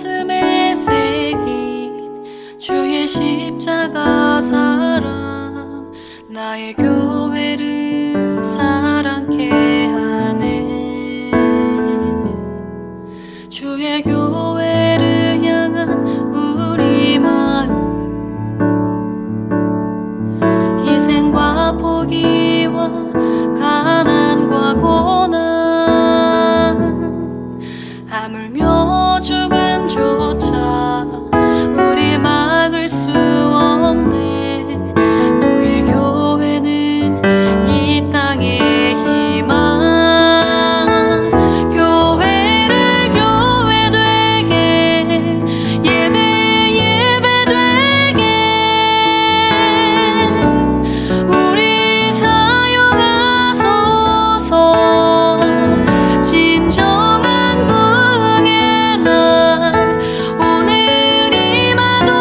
가슴에 새긴 주의 십자가 사랑, 나의 교회를 사랑케 하네. 주의 교회를 향한 우리 마음, 희생과 포기와 가난과 고난, 하물며 죽음조차 우리 막을 수 없네. 우리 교회는 이 땅의 희망, 교회를 교회 되게, 예배 되게 우리 사용하소서. 진정한 부흥의 날 오늘 임하도록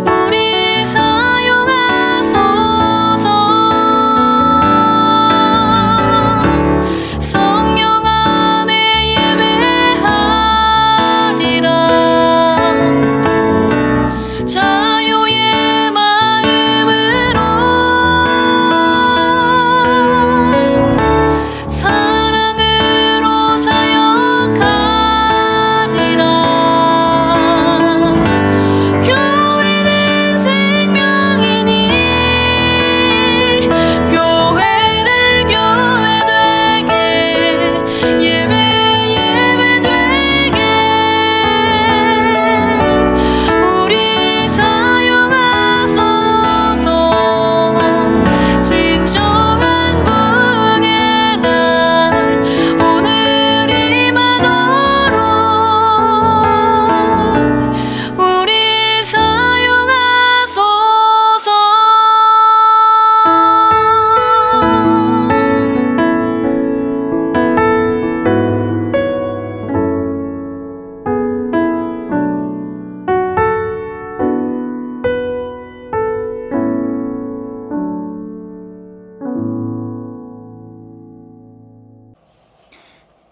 우리 사용하소서. 성령 안에 예배하리라. 자유의 마음으로 사랑으로 사역하리라. 교회는 생명이니 교회를 교회 되게, 예배 되게 우리 사용하소서. 진정한 부흥의 날 오늘 임하도록 우리 사용하소서.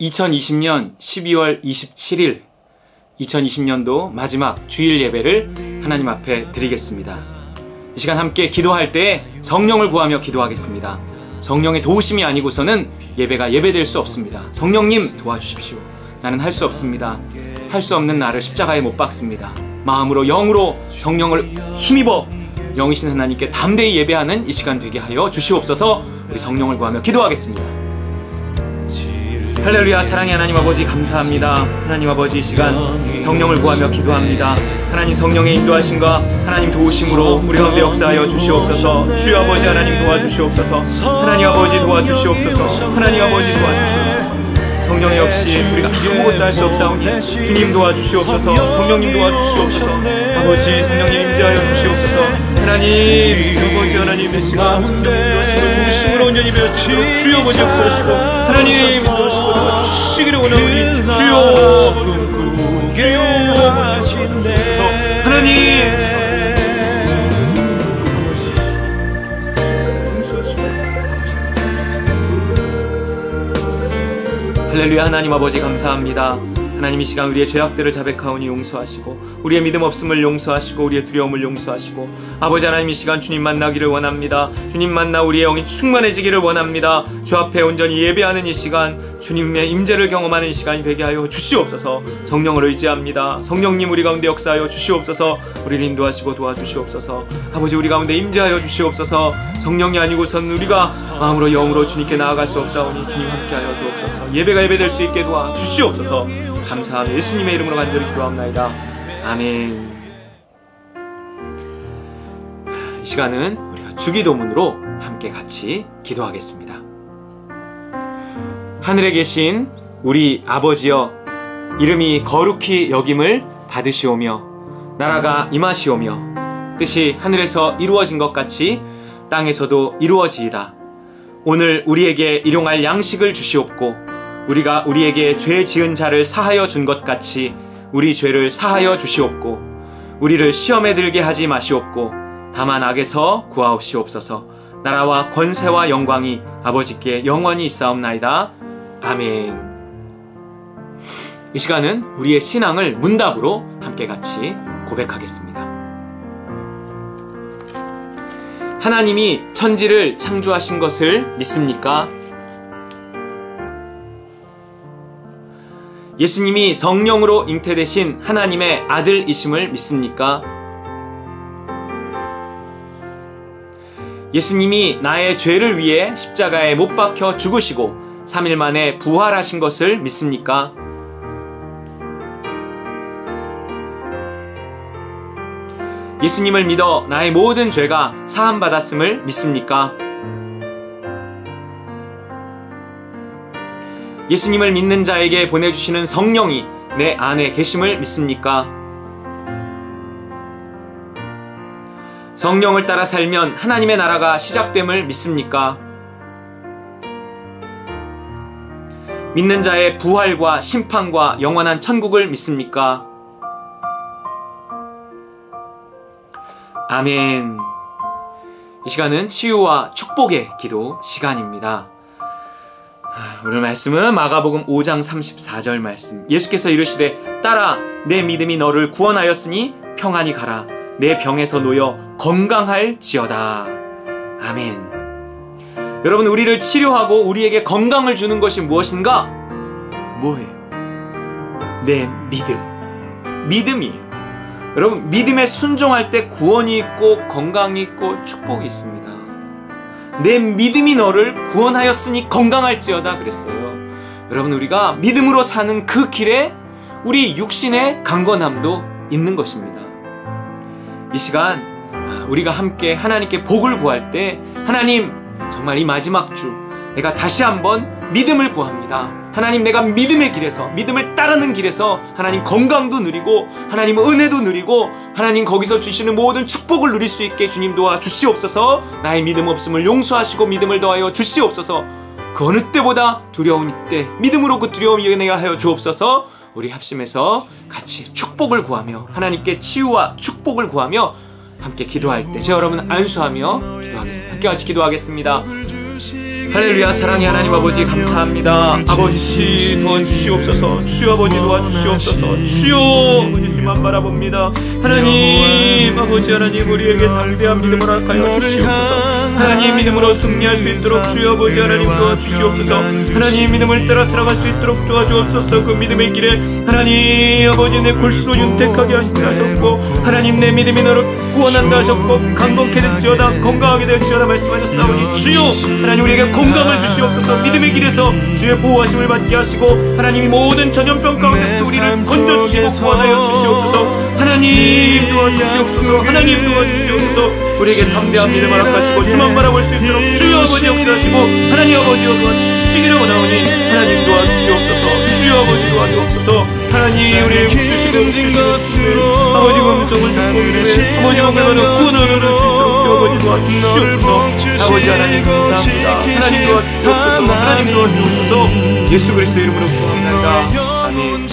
(2020년 12월 27일) 2020년도 마지막 주일 예배를 하나님 앞에 드리겠습니다. 이 시간 함께 기도할 때 성령을 구하며 기도하겠습니다. 성령의 도우심이 아니고서는 예배가 예배될 수 없습니다. 성령님 도와주십시오. 나는 할 수 없습니다. 할 수 없는 나를 십자가에 못 박습니다. 마음으로 영으로 성령을 힘입어 영이신 하나님께 담대히 예배하는 이 시간 되게 하여 주시옵소서. 우리 성령을 구하며 기도하겠습니다. 할렐루야. 사랑의 하나님 아버지 감사합니다. 하나님 아버지 이 시간 성령을 구하며 기도합니다. 하나님 성령의 인도하심과 하나님 도우심으로 우리 가운데 역사하여 주시옵소서. 주여 아버지 하나님 도와주시옵소서. 하나님 아버지 도와주시옵소서. 하나님 아버지 도와주시옵소서. 성령 역시 우리가 아무것도 할 수 없사오니 주님 도와주시옵소서. 성령님 도와주시옵소서. 아버지 성령님 임재하여 주시옵소서. 하나님 아버지 하나님 이 시간 성령님 도우심으로 온전히 배우시도록 주여 먼저 부르시고 하나님 도와주시기를 원하오니 주여 하나님 할렐루야. 하나님 아버지 감사합니다. 하나님 이 시간 우리의 죄악들을 자백하오니 용서하시고 우리의 믿음 없음을 용서하시고 우리의 두려움을 용서하시고 아버지 하나님 이 시간 주님 만나기를 원합니다. 주님 만나 우리의 영이 충만해지기를 원합니다. 주 앞에 온전히 예배하는 이 시간 주님의 임재를 경험하는 이 시간이 되게 하여 주시옵소서. 성령을 의지합니다. 성령님 우리 가운데 역사하여 주시옵소서. 우리를 인도하시고 도와주시옵소서. 아버지 우리 가운데 임재하여 주시옵소서. 성령이 아니고선 우리가 마음으로 영으로 주님께 나아갈 수 없사오니 주님 함께하여 주옵소서. 예배가 예배될 수 있게 도와주시옵소서. 감사하며 예수님의 이름으로 간절히 기도합나이다. 아멘. 이 시간은 우리가 주기도문으로 함께 같이 기도하겠습니다. 하늘에 계신 우리 아버지여, 이름이 거룩히 여김을 받으시오며 나라가 임하시오며 뜻이 하늘에서 이루어진 것 같이 땅에서도 이루어지이다. 오늘 우리에게 일용할 양식을 주시옵고 우리가 우리에게 죄 지은 자를 사하여 준 것 같이 우리 죄를 사하여 주시옵고 우리를 시험에 들게 하지 마시옵고 다만 악에서 구하옵시옵소서. 나라와 권세와 영광이 아버지께 영원히 있사옵나이다. 아멘. 이 시간은 우리의 신앙을 문답으로 함께 같이 고백하겠습니다. 하나님이 천지를 창조하신 것을 믿습니까? 예수님이 성령으로 잉태되신 하나님의 아들이심을 믿습니까? 예수님이 나의 죄를 위해 십자가에 못 박혀 죽으시고 3일 만에 부활하신 것을 믿습니까? 예수님을 믿어 나의 모든 죄가 사함받았음을 믿습니까? 예수님을 믿는 자에게 보내주시는 성령이 내 안에 계심을 믿습니까? 성령을 따라 살면 하나님의 나라가 시작됨을 믿습니까? 믿는 자의 부활과 심판과 영원한 천국을 믿습니까? 아멘. 이 시간은 치유와 축복의 기도 시간입니다. 오늘 말씀은 마가복음 5장 34절 말씀. 예수께서 이르시되 따라 내 믿음이 너를 구원하였으니 평안히 가라. 내 병에서 놓여 건강할지어다. 아멘. 여러분, 우리를 치료하고 우리에게 건강을 주는 것이 무엇인가? 뭐예요? 내 믿음. 믿음이에요. 여러분, 믿음에 순종할 때 구원이 있고 건강이 있고 축복이 있습니다. 내 믿음이 너를 구원하였으니 건강할지어다 그랬어요. 여러분, 우리가 믿음으로 사는 그 길에 우리 육신의 강건함도 있는 것입니다. 이 시간 우리가 함께 하나님께 복을 구할 때 하나님, 정말 이 마지막 주 내가 다시 한번 믿음을 구합니다. 하나님, 내가 믿음의 길에서, 믿음을 따르는 길에서 하나님 건강도 누리고 하나님 은혜도 누리고 하나님 거기서 주시는 모든 축복을 누릴 수 있게 주님 도와주시옵소서. 나의 믿음 없음을 용서하시고 믿음을 더하여 주시옵소서. 그 어느 때보다 두려운 이때 믿음으로 그 두려움 이겨내게 하여 주옵소서. 우리 합심해서 같이 축복을 구하며 하나님께 치유와 축복을 구하며 함께 기도할 때 저 여러분 안수하며 기도하겠습니다. 함께 같이 기도하겠습니다. 할렐루야. 사랑의 하나님 아버지, 감사합니다. 아버지 도와주시옵소서. 주여 아버지 도와주시옵소서. 주여 아버지 주만 바라봅니다. 하나님 아버지, 하나님 우리에게 담대한 믿음을 허락하여 주시옵소서. 하나님 믿음으로 승리할 수 있도록 주여 아버지 하나님 도와주시옵소서. 하나님 믿음을 따라 살아갈 수 있도록 도와주옵소서. 그 믿음의 길에 하나님 아버지 내 골수로 윤택하게 하신다 하셨고 하나님 내 믿음이 너를 구원한다 하셨고 강건케 될지어다 건강하게 될지어다 말씀하셨사오니 주여 하나님 우리에게 건강을 주시옵소서. 믿음의 길에서 주의 보호하심을 받게 하시고 하나님이 모든 전염병 가운데서 우리를 건져주시고 구원하여 주시옵소서. 하나님 도와주시옵소서. 하나님 도와주시옵소서. 우리에게 담대한 믿음을 허락하시고 주만 바라볼 수 있도록 주여 아버지 역사하시고 하나님 아버지 도와주시기를 원하오니 하나님 도와주시옵소서. 주여 아버지 도와주옵소서. 하나님 우리의 주시고 아버지 음성을 듣고 믿음에 아버지 몸을 받아 구원을 얻을 수 있도록 주 아버지 도와주시옵소서. 아버지 하나님 감사합니다. 하나님 도와주시옵소서. 하나님 도와주옵소서. 예수 그리스도 이름으로 구합니다. 아멘.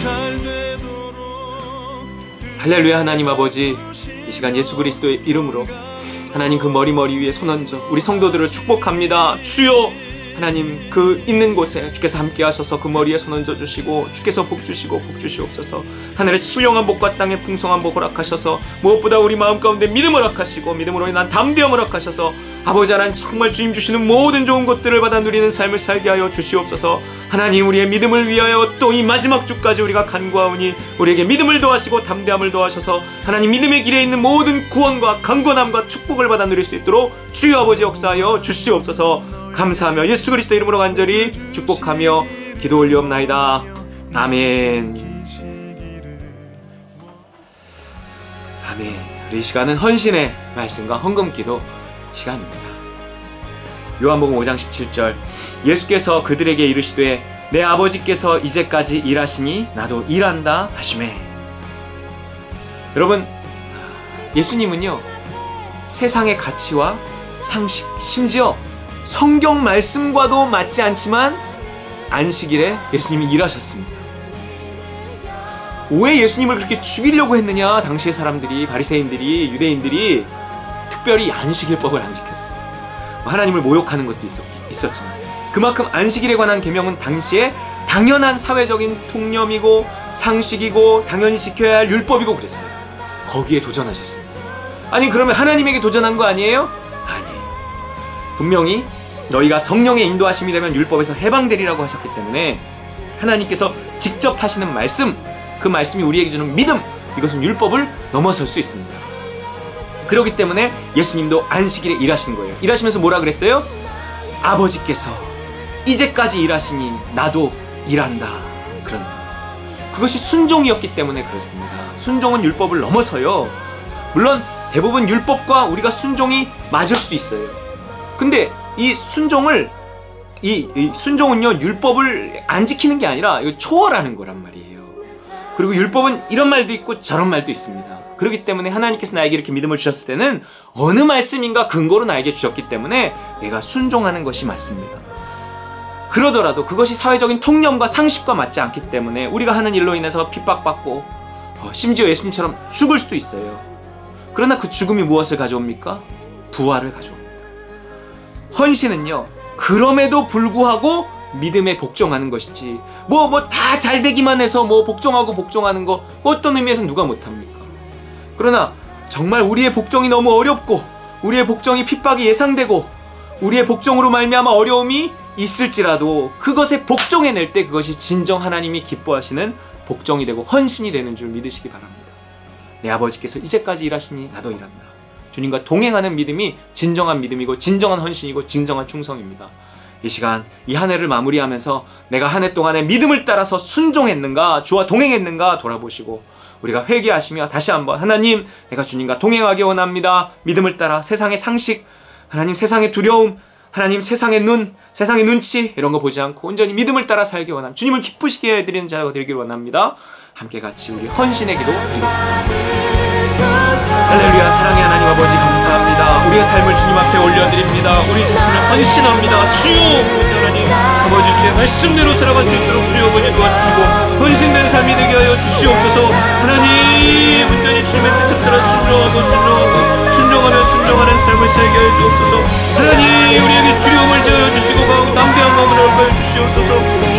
할렐루야. 하나님 아버지, 이 시간 예수 그리스도의 이름으로 하나님 그 머리 위에 손 얹어 우리 성도들을 축복합니다. 주여 하나님 그 있는 곳에 주께서 함께 하셔서 그 머리에 손 얹어 주시고 주께서 복 주시고 복 주시옵소서. 하늘의 신령한 복과 땅의 풍성한 복 허락하셔서 무엇보다 우리 마음 가운데 믿음을 허락하시고 믿음으로 인한 담대함을 허락하셔서 아버지 하나님 정말 주님 주시는 모든 좋은 것들을 받아 누리는 삶을 살게 하여 주시옵소서. 하나님 우리의 믿음을 위하여 또 이 마지막 주까지 우리가 간구하오니 우리에게 믿음을 더하시고 담대함을 더하셔서 하나님 믿음의 길에 있는 모든 구원과 강건함과 축복을 받아 누릴 수 있도록 주여 아버지 역사하여 주시옵소서. 감사하며 예수 그리스도 이름으로 간절히 축복하며 기도 올리옵나이다. 아멘. 아멘. 우리 이 시간은 헌신의 말씀과 헌금기도 시간입니다. 요한복음 5장 17절 예수께서 그들에게 이르시되 내 아버지께서 이제까지 일하시니 나도 일한다 하시매. 여러분, 예수님은요 세상의 가치와 상식, 심지어 성경 말씀과도 맞지 않지만 안식일에 예수님이 일하셨습니다. 왜 예수님을 그렇게 죽이려고 했느냐? 당시의 사람들이, 바리새인들이, 유대인들이 특별히 안식일법을 안 지켰어요. 하나님을 모욕하는 것도 있었지만 그만큼 안식일에 관한 계명은 당시에 당연한 사회적인 통념이고 상식이고 당연히 지켜야 할 율법이고 그랬어요. 거기에 도전하셨습니다. 아니 그러면 하나님에게 도전한 거 아니에요? 아니에요. 분명히 너희가 성령의 인도하심이 되면 율법에서 해방되리라고 하셨기 때문에 하나님께서 직접 하시는 말씀, 그 말씀이 우리에게 주는 믿음, 이것은 율법을 넘어설 수 있습니다. 그렇기 때문에 예수님도 안식일에 일하신 거예요. 일하시면서 뭐라 그랬어요? 아버지께서 이제까지 일하시니 나도 일한다. 그런 그것이 순종이었기 때문에 그렇습니다. 순종은 율법을 넘어서요. 물론 대부분 율법과 우리가 순종이 맞을 수도 있어요. 근데 이 순종을 이 순종은요 율법을 안 지키는 게 아니라 이거 초월하는 거란 말이에요. 그리고 율법은 이런 말도 있고 저런 말도 있습니다. 그렇기 때문에 하나님께서 나에게 이렇게 믿음을 주셨을 때는 어느 말씀인가 근거로 나에게 주셨기 때문에 내가 순종하는 것이 맞습니다. 그러더라도 그것이 사회적인 통념과 상식과 맞지 않기 때문에 우리가 하는 일로 인해서 핍박받고 심지어 예수님처럼 죽을 수도 있어요. 그러나 그 죽음이 무엇을 가져옵니까? 부활을 가져옵니다. 헌신은요 그럼에도 불구하고 믿음에 복종하는 것이지 뭐 다 잘되기만 해서 뭐 복종하는 거 어떤 의미에서 누가 못합니까? 그러나 정말 우리의 복종이 너무 어렵고 우리의 복종이 핍박이 예상되고 우리의 복종으로 말미암아 어려움이 있을지라도 그것에 복종해낼 때 그것이 진정 하나님이 기뻐하시는 복종이 되고 헌신이 되는 줄 믿으시기 바랍니다. 내 아버지께서 이제까지 일하시니 나도 일한다. 주님과 동행하는 믿음이 진정한 믿음이고 진정한 헌신이고 진정한 충성입니다. 이 시간 이 한 해를 마무리하면서 내가 한 해 동안에 믿음을 따라서 순종했는가 주와 동행했는가 돌아보시고 우리가 회개하시며 다시 한번 하나님 내가 주님과 동행하기 원합니다. 믿음을 따라 세상의 상식 하나님 세상의 두려움 하나님 세상의 눈 세상의 눈치 이런 거 보지 않고 온전히 믿음을 따라 살기 원합니다. 주님을 기쁘시게 해드리는 자가 되기를 원합니다. 함께 같이 우리 헌신의 기도 드리겠습니다. 할렐루야. 사랑의 하나님 아버지 감사합니다. 우리의 삶을 주님 앞에 올려드립니다. 우리 자신을 헌신합니다. 주여 아버지 하나님 아버지 주의 말씀대로 살아갈 수 있도록 주여 아버지 도와주시고 헌신된 삶이 되게 하여 주시옵소서. 하나님 온전히 주님의 뜻에 따라 순종하는 삶을 살게 하여 주옵소서. 하나님 우리에게 두려움을 제하여 주시고 담대한 마음을 허락하여 주시옵소서.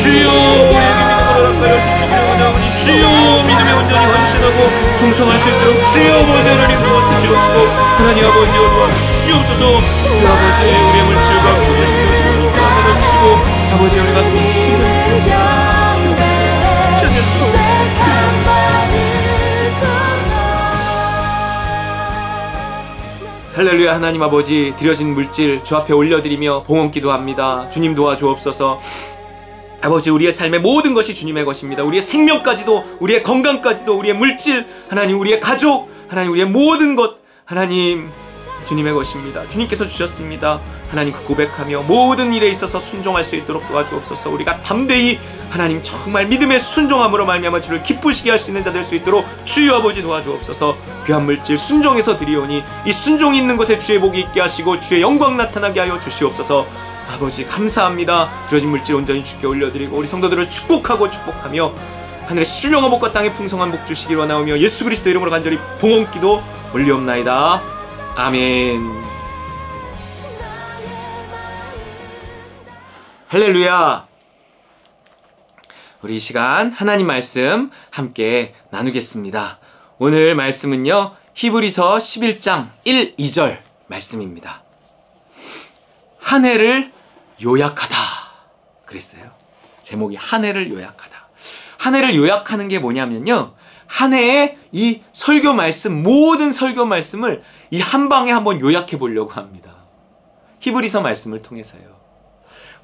주여 우리에게 믿음을 허락하여 주시기를 원하오니 주여 믿음에 온전히 헌신하고 충성할 수 있도록 주여 아버지 하나님 도와주시옵시고 하나님 아버지 도와주시옵소서. 주여 아버지 우리의 물질과 우리의 신경을 만들어주시고 아버지 우리가 할렐루야. 하나님 아버지 드려진 물질 주 앞에 올려드리며 봉헌 기도합니다. 주님 도와주옵소서. 아버지 우리의 삶의 모든 것이 주님의 것입니다. 우리의 생명까지도 우리의 건강까지도 우리의 물질 하나님 우리의 가족 하나님 우리의 모든 것 하나님 주님의 것입니다. 주님께서 주셨습니다. 하나님 그 고백하며 모든 일에 있어서 순종할 수 있도록 도와주옵소서. 우리가 담대히 하나님 정말 믿음의 순종함으로 말미암아 주를 기쁘시게 할 수 있는 자 될 수 있도록 주여 아버지 도와주옵소서. 귀한 물질 순종해서 드리오니 이 순종이 있는 것에 주의 복이 있게 하시고 주의 영광 나타나게 하여 주시옵소서. 아버지 감사합니다. 드려진 물질 온전히 주께 올려드리고 우리 성도들을 축복하며 하늘의 신령한 복과 땅의 풍성한 복 주시길 원하오며 예수 그리스도 이름으로 간절히 봉헌 기도 올리옵나이다. 아멘. 할렐루야. 우리 이 시간 하나님 말씀 함께 나누겠습니다. 오늘 말씀은요 히브리서 11장 1, 2절 말씀입니다. 한 해를 요약하다 그랬어요. 제목이 한 해를 요약하다. 한 해를 요약하는 게 뭐냐면요 한 해의 이 설교 말씀 모든 설교 말씀을 이 한 방에 한번 요약해 보려고 합니다. 히브리서 말씀을 통해서요.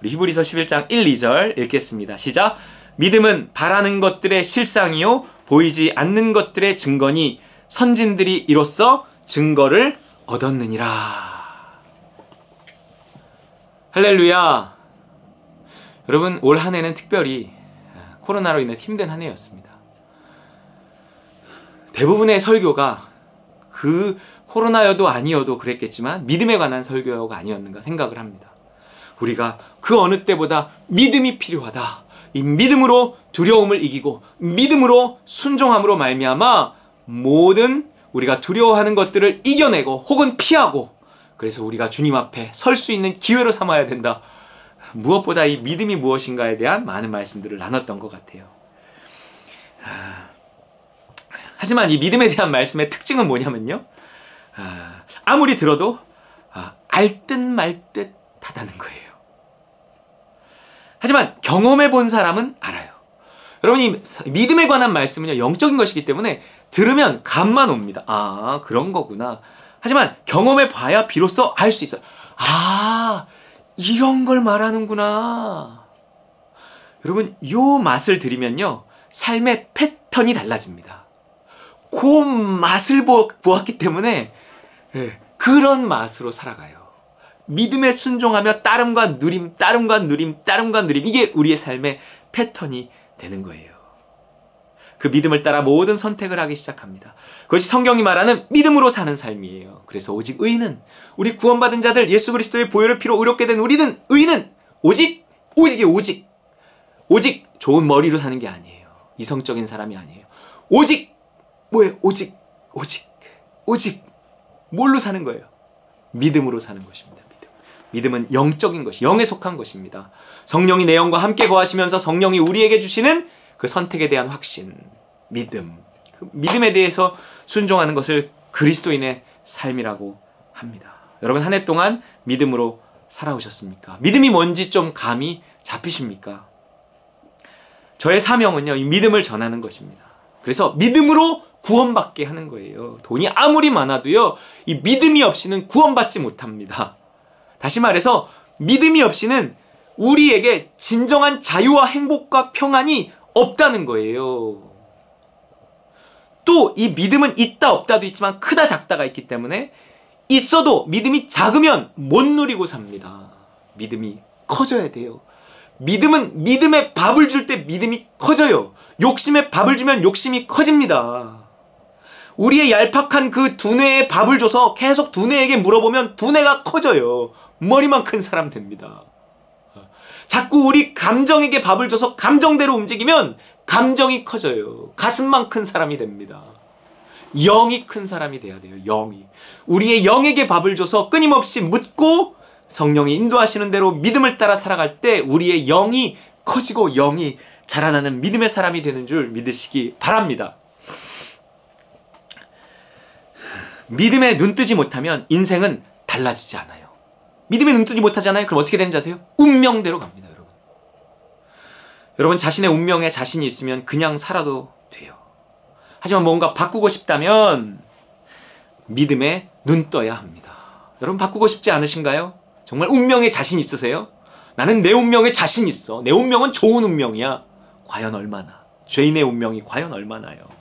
우리 히브리서 11장 1, 2절 읽겠습니다. 시작. 믿음은 바라는 것들의 실상이요 보이지 않는 것들의 증거니 선진들이 이로써 증거를 얻었느니라. 할렐루야. 여러분 올 한 해는 특별히 코로나로 인해 힘든 한 해였습니다. 대부분의 설교가 그 코로나여도 아니어도 그랬겠지만 믿음에 관한 설교가 아니었는가 생각을 합니다. 우리가 그 어느 때보다 믿음이 필요하다. 이 믿음으로 두려움을 이기고 믿음으로 순종함으로 말미암아 모든 우리가 두려워하는 것들을 이겨내고 혹은 피하고 그래서 우리가 주님 앞에 설 수 있는 기회로 삼아야 된다. 무엇보다 이 믿음이 무엇인가에 대한 많은 말씀들을 나눴던 것 같아요. 하지만 이 믿음에 대한 말씀의 특징은 뭐냐면요, 아무리 들어도 알 듯 말 듯 하다는 거예요. 하지만 경험해 본 사람은 알아요. 여러분, 이 믿음에 관한 말씀은요, 영적인 것이기 때문에 들으면 감만 옵니다. 아, 그런 거구나. 하지만 경험해 봐야 비로소 알 수 있어요. 아, 이런 걸 말하는구나. 여러분, 요 맛을 들이면요, 삶의 패턴이 달라집니다. 그 맛을 보았기 때문에 그런 맛으로 살아가요. 믿음에 순종하며 따름과 누림, 따름과 누림, 따름과 누림, 이게 우리의 삶의 패턴이 되는 거예요. 그 믿음을 따라 모든 선택을 하기 시작합니다. 그것이 성경이 말하는 믿음으로 사는 삶이에요. 그래서 오직 의인은, 우리 구원받은 자들, 예수 그리스도의 보혈의 피로 의롭게 된 우리는, 의인은 오직 좋은 머리로 사는 게 아니에요. 이성적인 사람이 아니에요. 오직 뭐예요? 오직 뭘로 사는 거예요? 믿음으로 사는 것입니다. 믿음은 영적인 것이, 영에 속한 것입니다. 성령이 내 영과 함께 거하시면서 성령이 우리에게 주시는 그 선택에 대한 확신, 믿음, 그 믿음에 대해서 순종하는 것을 그리스도인의 삶이라고 합니다. 여러분, 한 해 동안 믿음으로 살아오셨습니까? 믿음이 뭔지 좀 감이 잡히십니까? 저의 사명은요, 이 믿음을 전하는 것입니다. 그래서 믿음으로 구원받게 하는 거예요. 돈이 아무리 많아도요, 이 믿음이 없이는 구원받지 못합니다. 다시 말해서 믿음이 없이는 우리에게 진정한 자유와 행복과 평안이 없다는 거예요. 또 이 믿음은 있다 없다도 있지만 크다 작다가 있기 때문에 있어도 믿음이 작으면 못 누리고 삽니다. 믿음이 커져야 돼요. 믿음은 믿음에 밥을 줄 때 믿음이 커져요. 욕심에 밥을 주면 욕심이 커집니다. 우리의 얄팍한 그 두뇌에 밥을 줘서 계속 두뇌에게 물어보면 두뇌가 커져요. 머리만 큰 사람 됩니다. 자꾸 우리 감정에게 밥을 줘서 감정대로 움직이면 감정이 커져요. 가슴만 큰 사람이 됩니다. 영이 큰 사람이 돼야 돼요. 영이. 우리의 영에게 밥을 줘서 끊임없이 묻고 성령이 인도하시는 대로 믿음을 따라 살아갈 때 우리의 영이 커지고 영이 자라나는 믿음의 사람이 되는 줄 믿으시기 바랍니다. 믿음에 눈뜨지 못하면 인생은 달라지지 않아요. 믿음에 눈뜨지 못하잖아요. 그럼 어떻게 되는지 아세요? 운명대로 갑니다, 여러분. 여러분, 자신의 운명에 자신이 있으면 그냥 살아도 돼요. 하지만 뭔가 바꾸고 싶다면 믿음에 눈 떠야 합니다. 여러분, 바꾸고 싶지 않으신가요? 정말 운명에 자신 있으세요? 나는 내 운명에 자신 있어. 내 운명은 좋은 운명이야. 과연 얼마나? 죄인의 운명이 과연 얼마나요?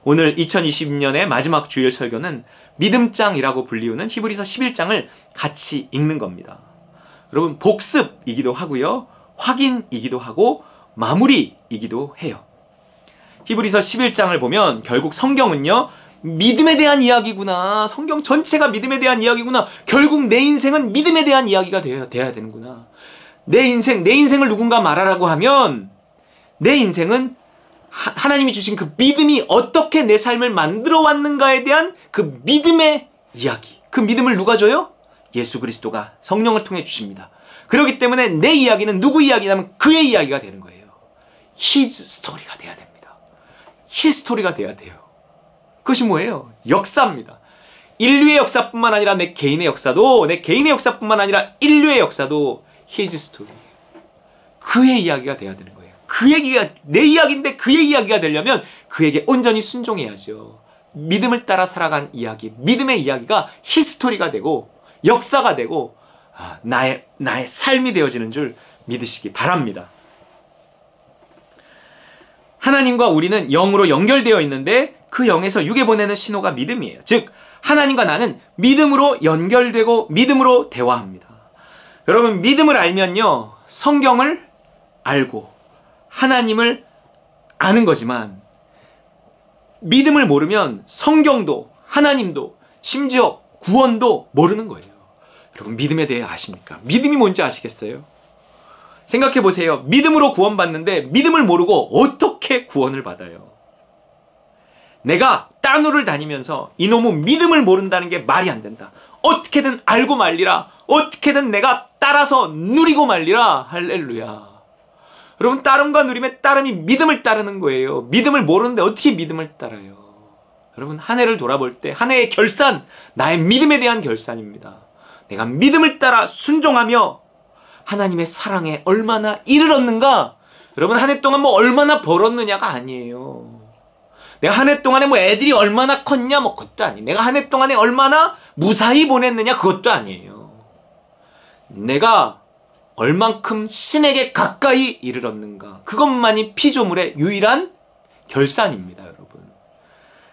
오늘 2020년의 마지막 주일 설교는 믿음장이라고 불리우는 히브리서 11장을 같이 읽는 겁니다. 여러분, 복습이기도 하고요, 확인이기도 하고 마무리이기도 해요. 히브리서 11장을 보면 결국 성경은요, 믿음에 대한 이야기구나. 성경 전체가 믿음에 대한 이야기구나. 결국 내 인생은 믿음에 대한 이야기가 돼야 되는구나. 내 인생을 누군가 말하라고 하면 내 인생은 하나님이 주신 그 믿음이 어떻게 내 삶을 만들어 왔는가에 대한 그 믿음의 이야기. 그 믿음을 누가 줘요? 예수 그리스도가 성령을 통해 주십니다. 그렇기 때문에 내 이야기는 누구 이야기냐면 그의 이야기가 되는 거예요. His 스토리가 돼야 됩니다. His 스토리가 돼야 돼요. 그것이 뭐예요? 역사입니다. 인류의 역사뿐만 아니라 내 개인의 역사도, 내 개인의 역사뿐만 아니라 인류의 역사도 His 스토리예요. 그의 이야기가 돼야 되는 거예요. 그 얘기가 내 이야기인데 그의 이야기가 되려면 그에게 온전히 순종해야죠. 믿음을 따라 살아간 이야기, 믿음의 이야기가 히스토리가 되고 역사가 되고 나의 삶이 되어지는 줄 믿으시기 바랍니다. 하나님과 우리는 영으로 연결되어 있는데 그 영에서 육에 보내는 신호가 믿음이에요. 즉 하나님과 나는 믿음으로 연결되고 믿음으로 대화합니다. 여러분, 믿음을 알면요, 성경을 알고 하나님을 아는 거지만 믿음을 모르면 성경도 하나님도 심지어 구원도 모르는 거예요. 여러분, 믿음에 대해 아십니까? 믿음이 뭔지 아시겠어요? 생각해 보세요. 믿음으로 구원받는데 믿음을 모르고 어떻게 구원을 받아요? 내가 따누를 다니면서 이놈은 믿음을 모른다는 게 말이 안 된다. 어떻게든 알고 말리라. 어떻게든 내가 따라서 누리고 말리라. 할렐루야. 여러분, 따름과 누림의 따름이 믿음을 따르는 거예요. 믿음을 모르는데 어떻게 믿음을 따라요? 여러분, 한 해를 돌아볼 때 한 해의 결산, 나의 믿음에 대한 결산입니다. 내가 믿음을 따라 순종하며 하나님의 사랑에 얼마나 이르렀는가? 여러분, 한 해 동안 뭐 얼마나 벌었느냐가 아니에요. 내가 한 해 동안에 뭐 애들이 얼마나 컸냐? 뭐 그것도 아니에요. 내가 한 해 동안에 얼마나 무사히 보냈느냐? 그것도 아니에요. 내가 얼만큼 신에게 가까이 이르렀는가? 그것만이 피조물의 유일한 결산입니다, 여러분.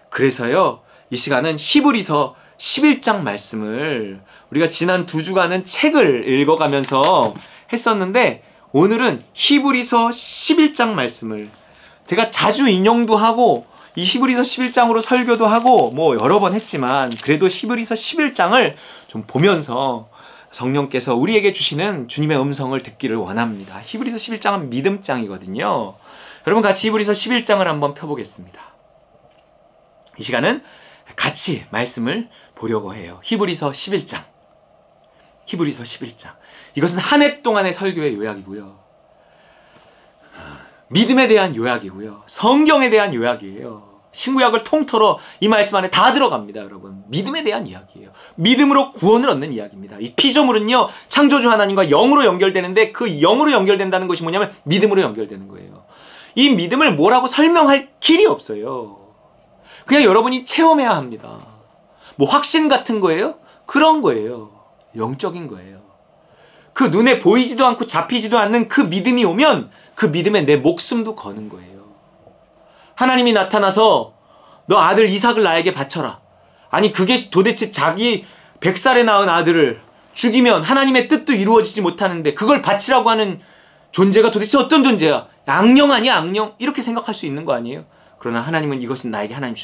그래서요, 이 시간은 히브리서 11장 말씀을 우리가 지난 2주간은 책을 읽어가면서 했었는데, 오늘은 히브리서 11장 말씀을 제가 자주 인용도 하고 이 히브리서 11장으로 설교도 하고 뭐 여러 번 했지만, 그래도 히브리서 11장을 좀 보면서 성령께서 우리에게 주시는 주님의 음성을 듣기를 원합니다. 히브리서 11장은 믿음장이거든요. 여러분, 같이 히브리서 11장을 한번 펴보겠습니다. 이 시간은 같이 말씀을 보려고 해요. 히브리서 11장. 히브리서 11장. 이것은 한 해 동안의 설교의 요약이고요. 믿음에 대한 요약이고요. 성경에 대한 요약이에요. 신구약을 통틀어 이 말씀 안에 다 들어갑니다, 여러분. 믿음에 대한 이야기예요. 믿음으로 구원을 얻는 이야기입니다. 이 피조물은요, 창조주 하나님과 영으로 연결되는데, 그 영으로 연결된다는 것이 뭐냐면 믿음으로 연결되는 거예요. 이 믿음을 뭐라고 설명할 길이 없어요. 그냥 여러분이 체험해야 합니다. 뭐 확신 같은 거예요? 그런 거예요. 영적인 거예요. 그 눈에 보이지도 않고 잡히지도 않는 그 믿음이 오면 그 믿음에 내 목숨도 거는 거예요. 하나님이 나타나서 너 아들 이삭을 나에게 바쳐라. 아니, 그게 도대체 자기 100살에 낳은 아들을 죽이면 하나님의 뜻도 이루어지지 못하는데 그걸 바치라고 하는 존재가 도대체 어떤 존재야? 악령 아니야, 악령? 이렇게 생각할 수 있는 거 아니에요? 그러나 하나님은 이것은 나에게 하나님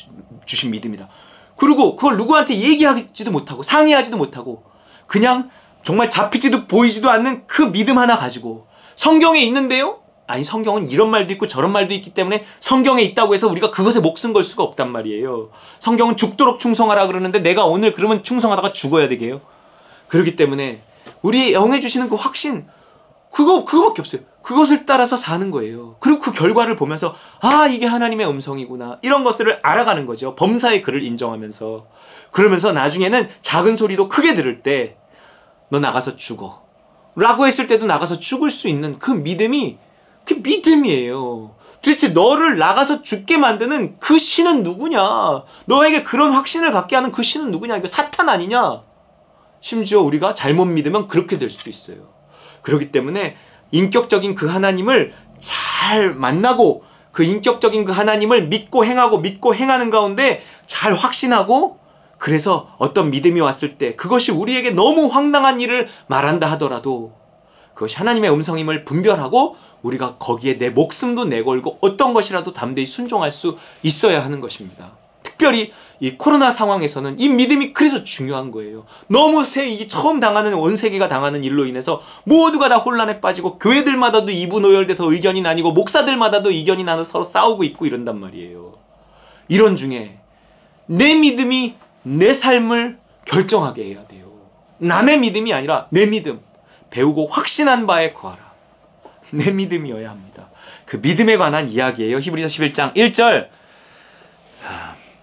주신 믿음이다. 그리고 그걸 누구한테 얘기하지도 못하고 상의하지도 못하고 그냥 정말 잡히지도 보이지도 않는 그 믿음 하나 가지고, 성경에 있는데요? 아니, 성경은 이런 말도 있고 저런 말도 있기 때문에 성경에 있다고 해서 우리가 그것에 목숨 걸 수가 없단 말이에요. 성경은 죽도록 충성하라 그러는데 내가 오늘 그러면 충성하다가 죽어야 되게요? 그렇기 때문에 우리의 영에 주시는 그 확신, 그거밖에 없어요. 그것을 따라서 사는 거예요. 그리고 그 결과를 보면서 아, 이게 하나님의 음성이구나, 이런 것들을 알아가는 거죠. 범사의 그를 인정하면서. 그러면서 나중에는 작은 소리도 크게 들을 때 너 나가서 죽어 라고 했을 때도 나가서 죽을 수 있는 그 믿음이, 그 믿음이에요. 도대체 너를 나가서 죽게 만드는 그 신은 누구냐? 너에게 그런 확신을 갖게 하는 그 신은 누구냐? 이거 사탄 아니냐? 심지어 우리가 잘못 믿으면 그렇게 될 수도 있어요. 그렇기 때문에 인격적인 그 하나님을 잘 만나고 그 인격적인 그 하나님을 믿고 행하는 가운데 잘 확신하고, 그래서 어떤 믿음이 왔을 때 그것이 우리에게 너무 황당한 일을 말한다 하더라도 그것이 하나님의 음성임을 분별하고 우리가 거기에 내 목숨도 내걸고 어떤 것이라도 담대히 순종할 수 있어야 하는 것입니다. 특별히 이 코로나 상황에서는 이 믿음이 그래서 중요한 거예요. 너무 이 처음 당하는, 온 세계가 당하는 일로 인해서 모두가 다 혼란에 빠지고 교회들마다도 이분오열돼서 의견이 나뉘고 목사들마다도 의견이 나눠서 서로 싸우고 있고 이런단 말이에요. 이런 중에 내 믿음이 내 삶을 결정하게 해야 돼요. 남의 믿음이 아니라 내 믿음, 배우고 확신한 바에 거하라. 내 믿음이어야 합니다. 그 믿음에 관한 이야기예요. 히브리서 11장 1절.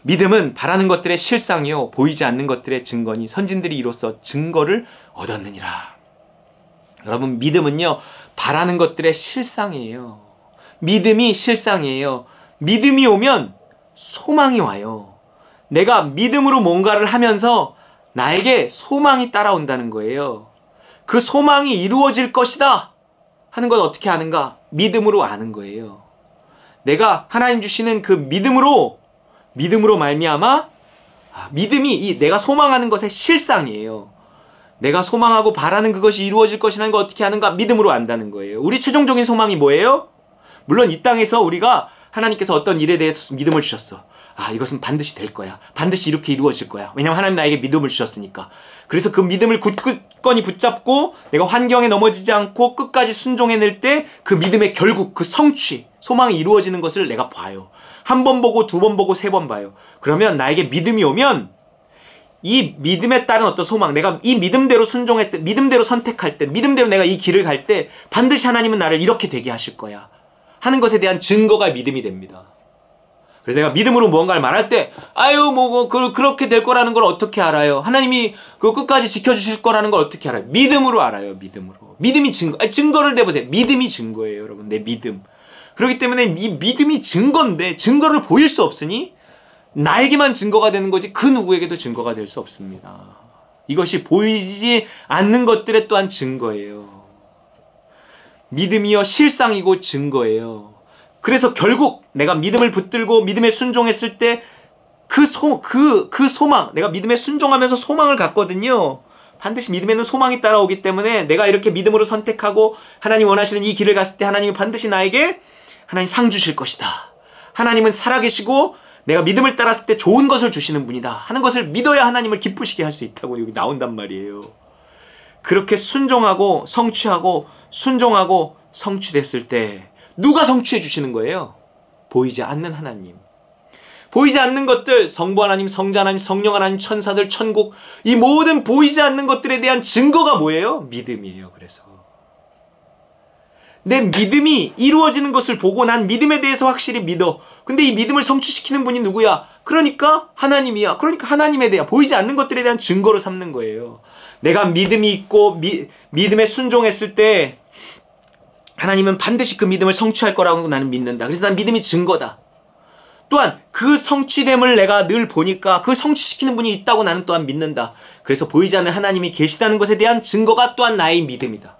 믿음은 바라는 것들의 실상이요 보이지 않는 것들의 증거니 선진들이 이로써 증거를 얻었느니라. 여러분, 믿음은요 바라는 것들의 실상이에요. 믿음이 실상이에요. 믿음이 오면 소망이 와요. 내가 믿음으로 뭔가를 하면서 나에게 소망이 따라온다는 거예요. 그 소망이 이루어질 것이다 하는 건 어떻게 아는가? 믿음으로 아는 거예요. 내가 하나님 주시는 그 믿음으로 말미암아, 믿음이 내가 소망하는 것의 실상이에요. 내가 소망하고 바라는 그것이 이루어질 것이라는 걸 어떻게 아는가? 믿음으로 안다는 거예요. 우리 최종적인 소망이 뭐예요? 물론 이 땅에서 우리가 하나님께서 어떤 일에 대해서 믿음을 주셨어. 아, 이것은 반드시 될 거야. 반드시 이렇게 이루어질 거야. 왜냐하면 하나님 나에게 믿음을 주셨으니까. 그래서 그 믿음을 굳건히 붙잡고 내가 환경에 넘어지지 않고 끝까지 순종해낼 때 그 믿음의 결국, 그 성취, 소망이 이루어지는 것을 내가 봐요. 한 번 보고 두 번 보고 세 번 봐요. 그러면 나에게 믿음이 오면 이 믿음에 따른 어떤 소망, 내가 이 믿음대로 순종할 때, 믿음대로 선택할 때, 믿음대로 내가 이 길을 갈 때 반드시 하나님은 나를 이렇게 되게 하실 거야 하는 것에 대한 증거가 믿음이 됩니다. 그래서 내가 믿음으로 무언가를 말할 때 그렇게 될 거라는 걸 어떻게 알아요? 하나님이 그 끝까지 지켜주실 거라는 걸 어떻게 알아요? 믿음으로 알아요. 믿음으로. 믿음이 증거를 내보세요. 믿음이 증거예요, 여러분. 내 믿음. 그렇기 때문에 이 믿음이 증거인데 증거를 보일 수 없으니 나에게만 증거가 되는 거지 그 누구에게도 증거가 될 수 없습니다. 이것이 보이지 않는 것들의 또한 증거예요. 믿음이요 실상이고 증거예요. 그래서 결국 내가 믿음을 붙들고 믿음에 순종했을 때 그 소망, 내가 믿음에 순종하면서 소망을 갖거든요. 반드시 믿음에는 소망이 따라오기 때문에 내가 이렇게 믿음으로 선택하고 하나님 원하시는 이 길을 갔을 때 하나님이 반드시 나에게 하나님 상 주실 것이다. 하나님은 살아계시고 내가 믿음을 따랐을 때 좋은 것을 주시는 분이다 하는 것을 믿어야 하나님을 기쁘시게 할 수 있다고 여기 나온단 말이에요. 그렇게 순종하고 성취하고 순종하고 성취됐을 때 누가 성취해 주시는 거예요? 보이지 않는 하나님. 보이지 않는 것들, 성부 하나님, 성자 하나님, 성령 하나님, 천사들, 천국, 이 모든 보이지 않는 것들에 대한 증거가 뭐예요? 믿음이에요. 그래서 내 믿음이 이루어지는 것을 보고 난 믿음에 대해서 확실히 믿어. 근데 이 믿음을 성취시키는 분이 누구야? 그러니까 하나님이야. 그러니까 하나님에 대한 보이지 않는 것들에 대한 증거로 삼는 거예요. 내가 믿음이 있고 믿음에 순종했을 때 하나님은 반드시 그 믿음을 성취할 거라고 나는 믿는다. 그래서 난 믿음이 증거다. 또한 그 성취됨을 내가 늘 보니까 그 성취시키는 분이 있다고 나는 또한 믿는다. 그래서 보이지 않는 하나님이 계시다는 것에 대한 증거가 또한 나의 믿음이다.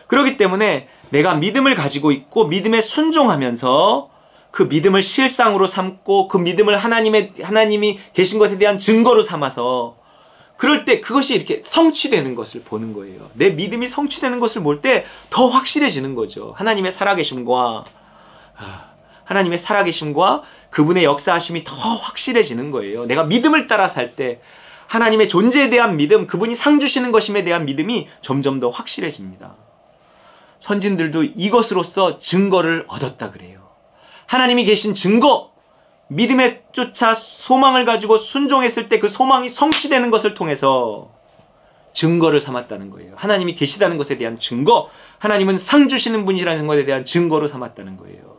그렇기 때문에 내가 믿음을 가지고 있고 믿음에 순종하면서 그 믿음을 실상으로 삼고 그 믿음을 하나님이 계신 것에 대한 증거로 삼아서 그럴 때 그것이 이렇게 성취되는 것을 보는 거예요. 내 믿음이 성취되는 것을 볼 때 더 확실해지는 거죠. 하나님의 살아계심과 그분의 역사하심이 더 확실해지는 거예요. 내가 믿음을 따라 살 때 하나님의 존재에 대한 믿음, 그분이 상 주시는 것임에 대한 믿음이 점점 더 확실해집니다. 선진들도 이것으로써 증거를 얻었다 그래요. 하나님이 계신 증거, 믿음에 쫓아 소망을 가지고 순종했을 때 그 소망이 성취되는 것을 통해서 증거를 삼았다는 거예요. 하나님이 계시다는 것에 대한 증거, 하나님은 상 주시는 분이라는 것에 대한 증거로 삼았다는 거예요.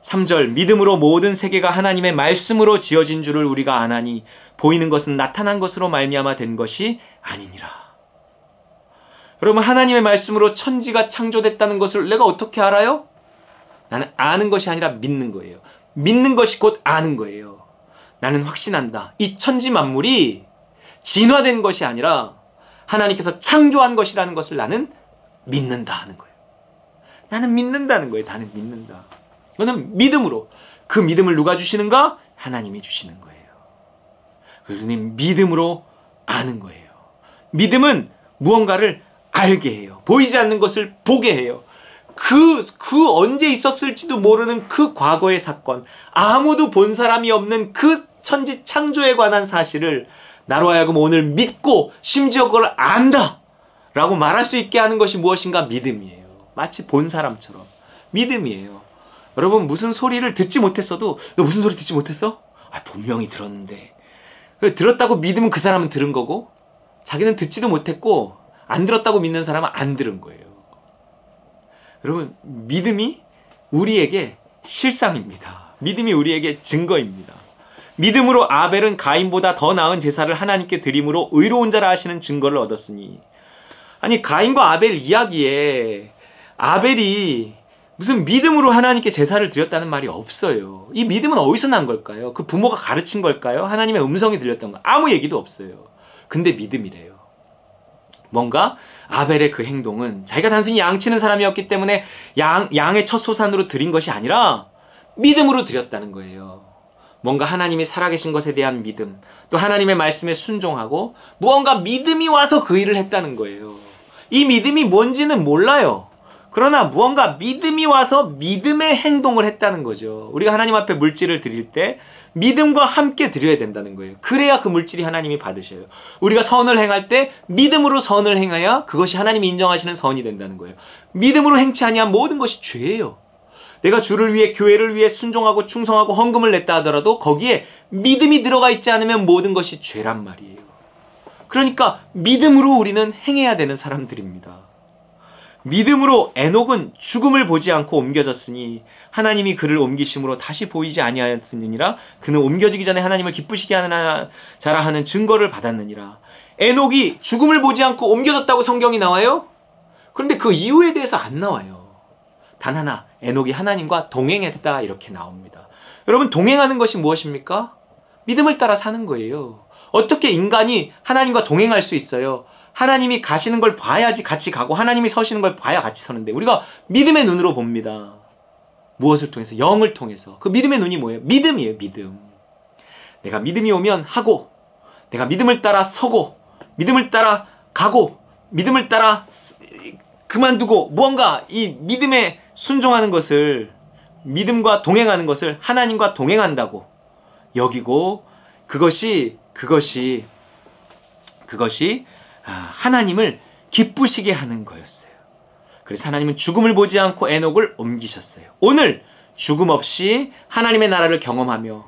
3절, 믿음으로 모든 세계가 하나님의 말씀으로 지어진 줄을 우리가 아나니 보이는 것은 나타난 것으로 말미암아 된 것이 아니니라. 여러분, 하나님의 말씀으로 천지가 창조됐다는 것을 내가 어떻게 알아요? 나는 아는 것이 아니라 믿는 거예요. 믿는 것이 곧 아는 거예요. 나는 확신한다. 이 천지 만물이 진화된 것이 아니라 하나님께서 창조한 것이라는 것을 나는 믿는다 하는 거예요. 나는 믿는다는 거예요. 나는 믿는다. 이거는 믿음으로. 그 믿음을 누가 주시는가? 하나님이 주시는 거예요. 그래서 믿음으로 아는 거예요. 믿음은 무언가를 알게 해요. 보이지 않는 것을 보게 해요. 그 언제 있었을지도 모르는 그 과거의 사건, 아무도 본 사람이 없는 그 천지 창조에 관한 사실을 나로 하여금 오늘 믿고 심지어 그걸 안다 라고 말할 수 있게 하는 것이 무엇인가? 믿음이에요. 마치 본 사람처럼 믿음이에요. 여러분, 무슨 소리를 듣지 못했어도 너 무슨 소리 듣지 못했어? 분명히 들었는데. 들었다고 믿으면 그 사람은 들은 거고 자기는 듣지도 못했고 안 들었다고 믿는 사람은 안 들은 거예요. 여러분, 믿음이 우리에게 실상입니다. 믿음이 우리에게 증거입니다. 믿음으로 아벨은 가인보다 더 나은 제사를 하나님께 드림으로 의로운 자라 하시는 증거를 얻었으니. 아니, 가인과 아벨 이야기에 아벨이 무슨 믿음으로 하나님께 제사를 드렸다는 말이 없어요. 이 믿음은 어디서 난 걸까요? 그 부모가 가르친 걸까요? 하나님의 음성이 들렸던 거 아무 얘기도 없어요. 근데 믿음이래요. 뭔가 아벨의 그 행동은 자기가 단순히 양치는 사람이었기 때문에 양의 첫 소산으로 드린 것이 아니라 믿음으로 드렸다는 거예요. 뭔가 하나님이 살아계신 것에 대한 믿음, 또 하나님의 말씀에 순종하고 무언가 믿음이 와서 그 일을 했다는 거예요. 이 믿음이 뭔지는 몰라요. 그러나 무언가 믿음이 와서 믿음의 행동을 했다는 거죠. 우리가 하나님 앞에 물질을 드릴 때 믿음과 함께 드려야 된다는 거예요. 그래야 그 물질이 하나님이 받으셔요. 우리가 선을 행할 때 믿음으로 선을 행해야 그것이 하나님이 인정하시는 선이 된다는 거예요. 믿음으로 행치 아니한 모든 것이 죄예요. 내가 주를 위해 교회를 위해 순종하고 충성하고 헌금을 냈다 하더라도 거기에 믿음이 들어가 있지 않으면 모든 것이 죄란 말이에요. 그러니까 믿음으로 우리는 행해야 되는 사람들입니다. 믿음으로 에녹은 죽음을 보지 않고 옮겨졌으니 하나님이 그를 옮기심으로 다시 보이지 아니하였느니라. 그는 옮겨지기 전에 하나님을 기쁘시게 하는 자라 하는 증거를 받았느니라. 에녹이 죽음을 보지 않고 옮겨졌다고 성경이 나와요? 그런데 그 이유에 대해서 안 나와요. 단 하나, 에녹이 하나님과 동행했다 이렇게 나옵니다. 여러분, 동행하는 것이 무엇입니까? 믿음을 따라 사는 거예요. 어떻게 인간이 하나님과 동행할 수 있어요? 하나님이 가시는 걸 봐야지 같이 가고 하나님이 서시는 걸 봐야 같이 서는데 우리가 믿음의 눈으로 봅니다. 무엇을 통해서? 영을 통해서. 그 믿음의 눈이 뭐예요? 믿음이에요. 믿음. 내가 믿음이 오면 하고, 내가 믿음을 따라 서고, 믿음을 따라 가고, 믿음을 따라 그만두고, 무언가 이 믿음에 순종하는 것을, 믿음과 동행하는 것을 하나님과 동행한다고 여기고, 그것이 하나님을 기쁘시게 하는 거였어요. 그래서 하나님은 죽음을 보지 않고 에녹을 옮기셨어요. 오늘 죽음 없이 하나님의 나라를 경험하며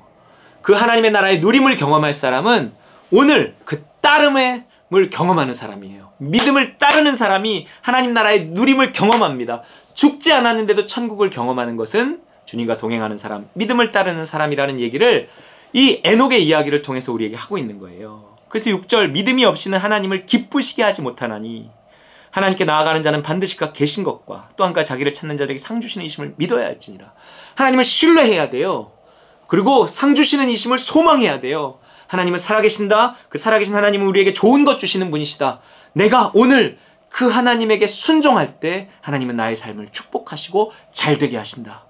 그 하나님의 나라의 누림을 경험할 사람은 오늘 그 따름을 경험하는 사람이에요. 믿음을 따르는 사람이 하나님 나라의 누림을 경험합니다. 죽지 않았는데도 천국을 경험하는 것은 주님과 동행하는 사람, 믿음을 따르는 사람이라는 얘기를 이 에녹의 이야기를 통해서 우리에게 하고 있는 거예요. 그래서 6절, 믿음이 없이는 하나님을 기쁘시게 하지 못하나니 하나님께 나아가는 자는 반드시 그가 계신 것과 또 한 가지 자기를 찾는 자들에게 상 주시는 이심을 믿어야 할지니라. 하나님을 신뢰해야 돼요. 그리고 상 주시는 이심을 소망해야 돼요. 하나님은 살아계신다. 그 살아계신 하나님은 우리에게 좋은 것 주시는 분이시다. 내가 오늘 그 하나님에게 순종할 때 하나님은 나의 삶을 축복하시고 잘되게 하신다.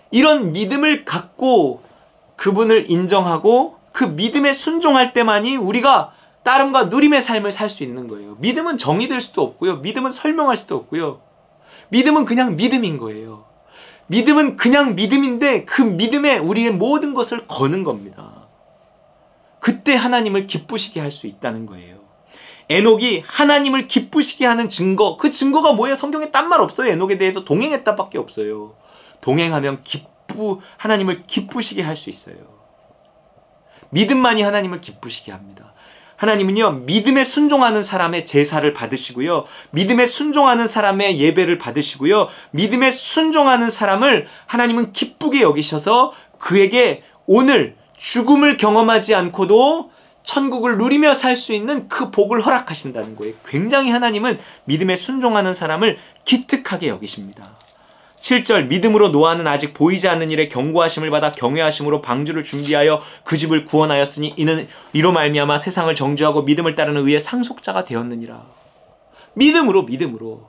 이런 믿음을 갖고 그분을 인정하고 그 믿음에 순종할 때만이 우리가 따름과 누림의 삶을 살 수 있는 거예요. 믿음은 정의될 수도 없고요. 믿음은 설명할 수도 없고요. 믿음은 그냥 믿음인 거예요. 믿음은 그냥 믿음인데 그 믿음에 우리의 모든 것을 거는 겁니다. 그때 하나님을 기쁘시게 할 수 있다는 거예요. 에녹이 하나님을 기쁘시게 하는 증거, 그 증거가 뭐예요? 성경에 딴 말 없어요. 에녹에 대해서 동행했다 밖에 없어요. 동행하면 하나님을 기쁘시게 할 수 있어요. 믿음만이 하나님을 기쁘시게 합니다. 하나님은요, 믿음에 순종하는 사람의 제사를 받으시고요, 믿음에 순종하는 사람의 예배를 받으시고요, 믿음에 순종하는 사람을 하나님은 기쁘게 여기셔서 그에게 오늘 죽음을 경험하지 않고도 천국을 누리며 살 수 있는 그 복을 허락하신다는 거예요. 굉장히 하나님은 믿음에 순종하는 사람을 기특하게 여기십니다. 7절, 믿음으로 노아는 아직 보이지 않는 일에 경고하심을 받아 경외하심으로 방주를 준비하여 그 집을 구원하였으니 이는 이로 말미암아 세상을 정죄하고 믿음을 따르는 의의 상속자가 되었느니라. 믿음으로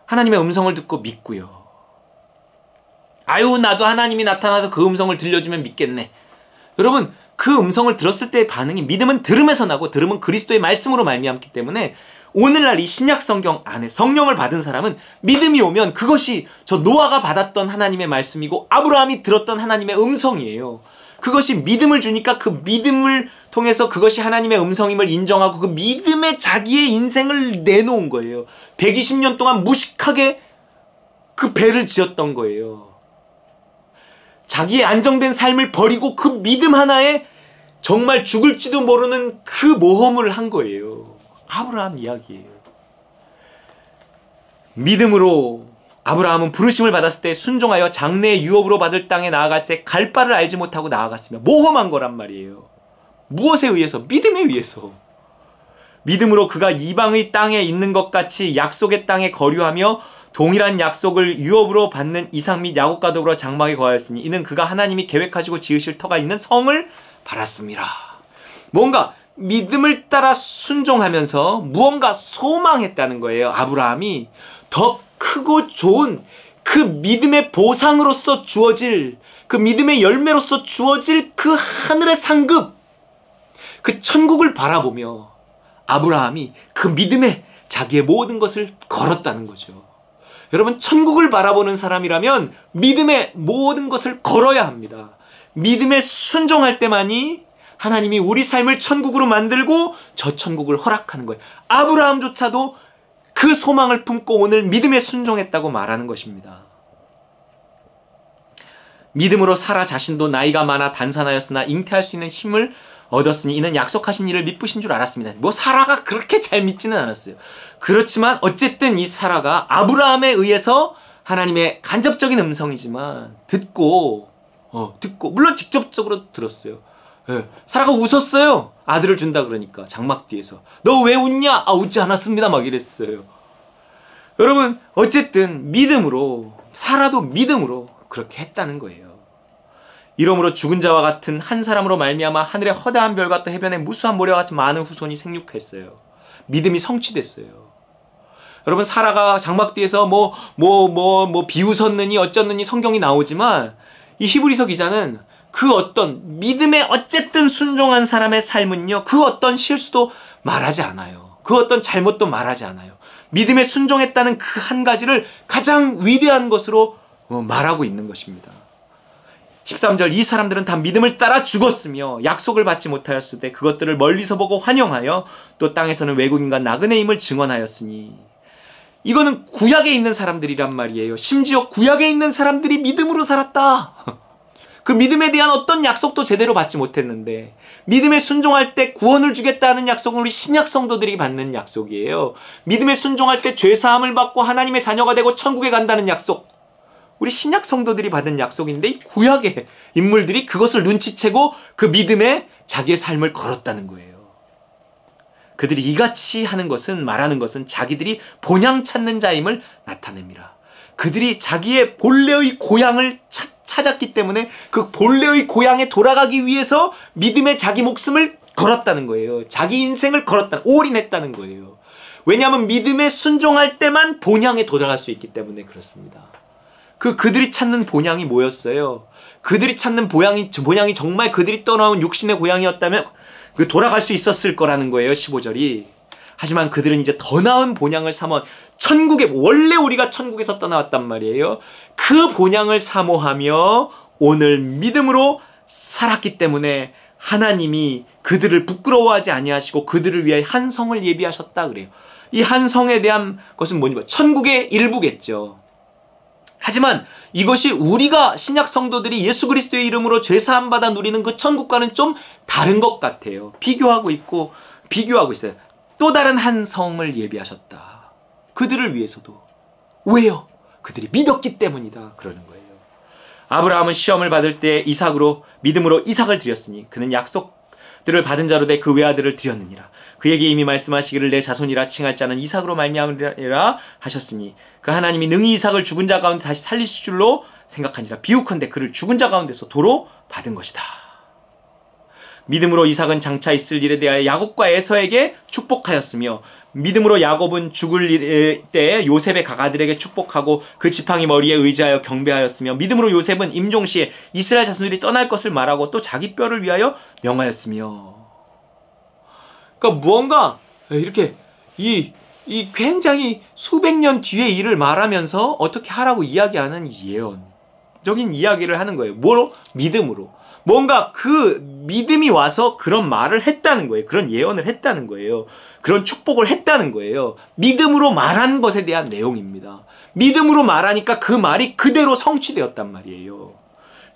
하나님의 음성을 듣고 믿고요. 아유, 나도 하나님이 나타나서 그 음성을 들려주면 믿겠네. 여러분, 그 음성을 들었을 때의 반응이, 믿음은 들음에서 나고 들음은 그리스도의 말씀으로 말미암기 때문에 오늘날 이 신약 성경 안에 성령을 받은 사람은 믿음이 오면 그것이 저 노아가 받았던 하나님의 말씀이고 아브라함이 들었던 하나님의 음성이에요. 그것이 믿음을 주니까 그 믿음을 통해서 그것이 하나님의 음성임을 인정하고 그 믿음에 자기의 인생을 내놓은 거예요. 120년 동안 무식하게 그 배를 지었던 거예요. 자기의 안정된 삶을 버리고 그 믿음 하나에 정말 죽을지도 모르는 그 모험을 한 거예요. 아브라함 이야기예요. 믿음으로 아브라함은 부르심을 받았을 때 순종하여 장래의 유업으로 받을 땅에 나아갔을 때 갈 바를 알지 못하고 나아갔으며 모험한 거란 말이에요. 무엇에 의해서? 믿음에 의해서. 믿음으로 그가 이방의 땅에 있는 것 같이 약속의 땅에 거류하며 동일한 약속을 유업으로 받는 이삭 및 야곱과 더불어 장막에 거하였으니 이는 그가 하나님이 계획하시고 지으실 터가 있는 성을 바랐음이라. 뭔가 믿음을 따라 순종하면서 무언가 소망했다는 거예요. 아브라함이 더 크고 좋은 그 믿음의 보상으로서 주어질, 그 믿음의 열매로서 주어질 그 하늘의 상급, 그 천국을 바라보며 아브라함이 그 믿음에 자기의 모든 것을 걸었다는 거죠. 여러분, 천국을 바라보는 사람이라면 믿음의 모든 것을 걸어야 합니다. 믿음에 순종할 때만이 하나님이 우리 삶을 천국으로 만들고 저 천국을 허락하는 거예요. 아브라함조차도 그 소망을 품고 오늘 믿음에 순종했다고 말하는 것입니다. 믿음으로 사라 자신도 나이가 많아 단산하였으나 잉태할 수 있는 힘을 얻었으니 이는 약속하신 이를 믿으신 줄 알았습니다. 뭐 사라가 그렇게 잘 믿지는 않았어요. 그렇지만 어쨌든 이 사라가 아브라함에 의해서 하나님의 간접적인 음성이지만 듣고 물론 직접적으로 들었어요. 예, 사라가 웃었어요. 아들을 준다 그러니까 장막 뒤에서. 너 왜 웃냐? 웃지 않았습니다. 막 이랬어요. 여러분 어쨌든 믿음으로, 사라도 믿음으로 그렇게 했다는 거예요. 이러므로 죽은 자와 같은 한 사람으로 말미암아 하늘의 허다한 별과 또 해변의 무수한 모래와 같은 많은 후손이 생육했어요. 믿음이 성취됐어요. 여러분 사라가 장막 뒤에서 비웃었느니 어쩌느니 성경이 나오지만 이 히브리서 기자는 그 어떤 믿음의 어쨌든 순종한 사람의 삶은요, 그 어떤 실수도 말하지 않아요. 그 어떤 잘못도 말하지 않아요. 믿음에 순종했다는 그 한 가지를 가장 위대한 것으로 말하고 있는 것입니다. 13절 이 사람들은 다 믿음을 따라 죽었으며 약속을 받지 못하였을 때 그것들을 멀리서 보고 환영하여 또 땅에서는 외국인과 나그네임을 증언하였으니, 이거는 구약에 있는 사람들이란 말이에요. 심지어 구약에 있는 사람들이 믿음으로 살았다. 그 믿음에 대한 어떤 약속도 제대로 받지 못했는데 믿음에 순종할 때 구원을 주겠다는 약속은 우리 신약 성도들이 받는 약속이에요. 믿음에 순종할 때 죄사함을 받고 하나님의 자녀가 되고 천국에 간다는 약속, 우리 신약 성도들이 받은 약속인데 이 구약의 인물들이 그것을 눈치채고 그 믿음에 자기의 삶을 걸었다는 거예요. 그들이 이같이 말하는 것은 자기들이 본향 찾는 자임을 나타냅니다. 그들이 자기의 본래의 고향을 찾았기 때문에 그 본래의 고향에 돌아가기 위해서 믿음에 자기 목숨을 걸었다는 거예요. 자기 인생을 올인했다는 거예요. 왜냐하면 믿음에 순종할 때만 본향에 돌아갈 수 있기 때문에 그렇습니다. 그들이 찾는 본향이 뭐였어요? 그들이 찾는 본향이 정말 그들이 떠나온 육신의 고향이었다면 돌아갈 수 있었을 거라는 거예요. 15절이. 하지만 그들은 이제 더 나은 본향을 삼아 원래 우리가 천국에서 떠나왔단 말이에요. 그 본향을 사모하며 오늘 믿음으로 살았기 때문에 하나님이 그들을 부끄러워하지 아니하시고 그들을 위하여 한 성을 예비하셨다 그래요. 이 한 성에 대한 것은 뭐냐? 천국의 일부겠죠. 하지만 이것이 우리가 신약 성도들이 예수 그리스도의 이름으로 죄사함 받아 누리는 그 천국과는 좀 다른 것 같아요. 비교하고 있어요. 또 다른 한 성을 예비하셨다. 그들을 위해서도. 왜요? 그들이 믿었기 때문이다. 그러는 거예요. 아브라함은 시험을 받을 때 믿음으로 이삭을 드렸으니 그는 약속들을 받은 자로 돼 그 외아들을 드렸느니라. 그에게 이미 말씀하시기를 내 자손이라 칭할 자는 이삭으로 말미암으리라 하셨으니 그 하나님이 능히 이삭을 죽은 자 가운데 다시 살리실 줄로 생각한지라. 비유컨대 그를 죽은 자 가운데서 도로 받은 것이다. 믿음으로 이삭은 장차 있을 일에 대하여 야곱과 에서에게 축복하였으며 믿음으로 야곱은 죽을 때 요셉의 가가들에게 축복하고 그 지팡이 머리에 의지하여 경배하였으며 믿음으로 요셉은 임종시에 이스라엘 자손들이 떠날 것을 말하고 또 자기 뼈를 위하여 명하였으며. 그러니까 무언가 이렇게 이 굉장히 수백 년 뒤의 일을 말하면서 어떻게 하라고 이야기하는 예언적인 이야기를 하는 거예요. 뭐로? 믿음으로. 뭔가 그 믿음이 와서 그런 말을 했다는 거예요. 그런 예언을 했다는 거예요. 그런 축복을 했다는 거예요. 믿음으로 말한 것에 대한 내용입니다. 믿음으로 말하니까 그 말이 그대로 성취되었단 말이에요.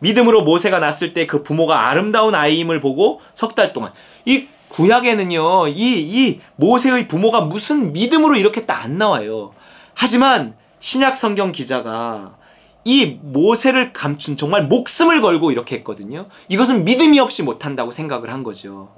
믿음으로 모세가 낳았을 때 그 부모가 아름다운 아이임을 보고 석 달 동안, 이 구약에는요, 이 모세의 부모가 무슨 믿음으로 이렇게 딱 안 나와요. 하지만 신약 성경 기자가 이 모세를 감춘, 정말 목숨을 걸고 이렇게 했거든요. 이것은 믿음이 없이 못한다고 생각을 한 거죠.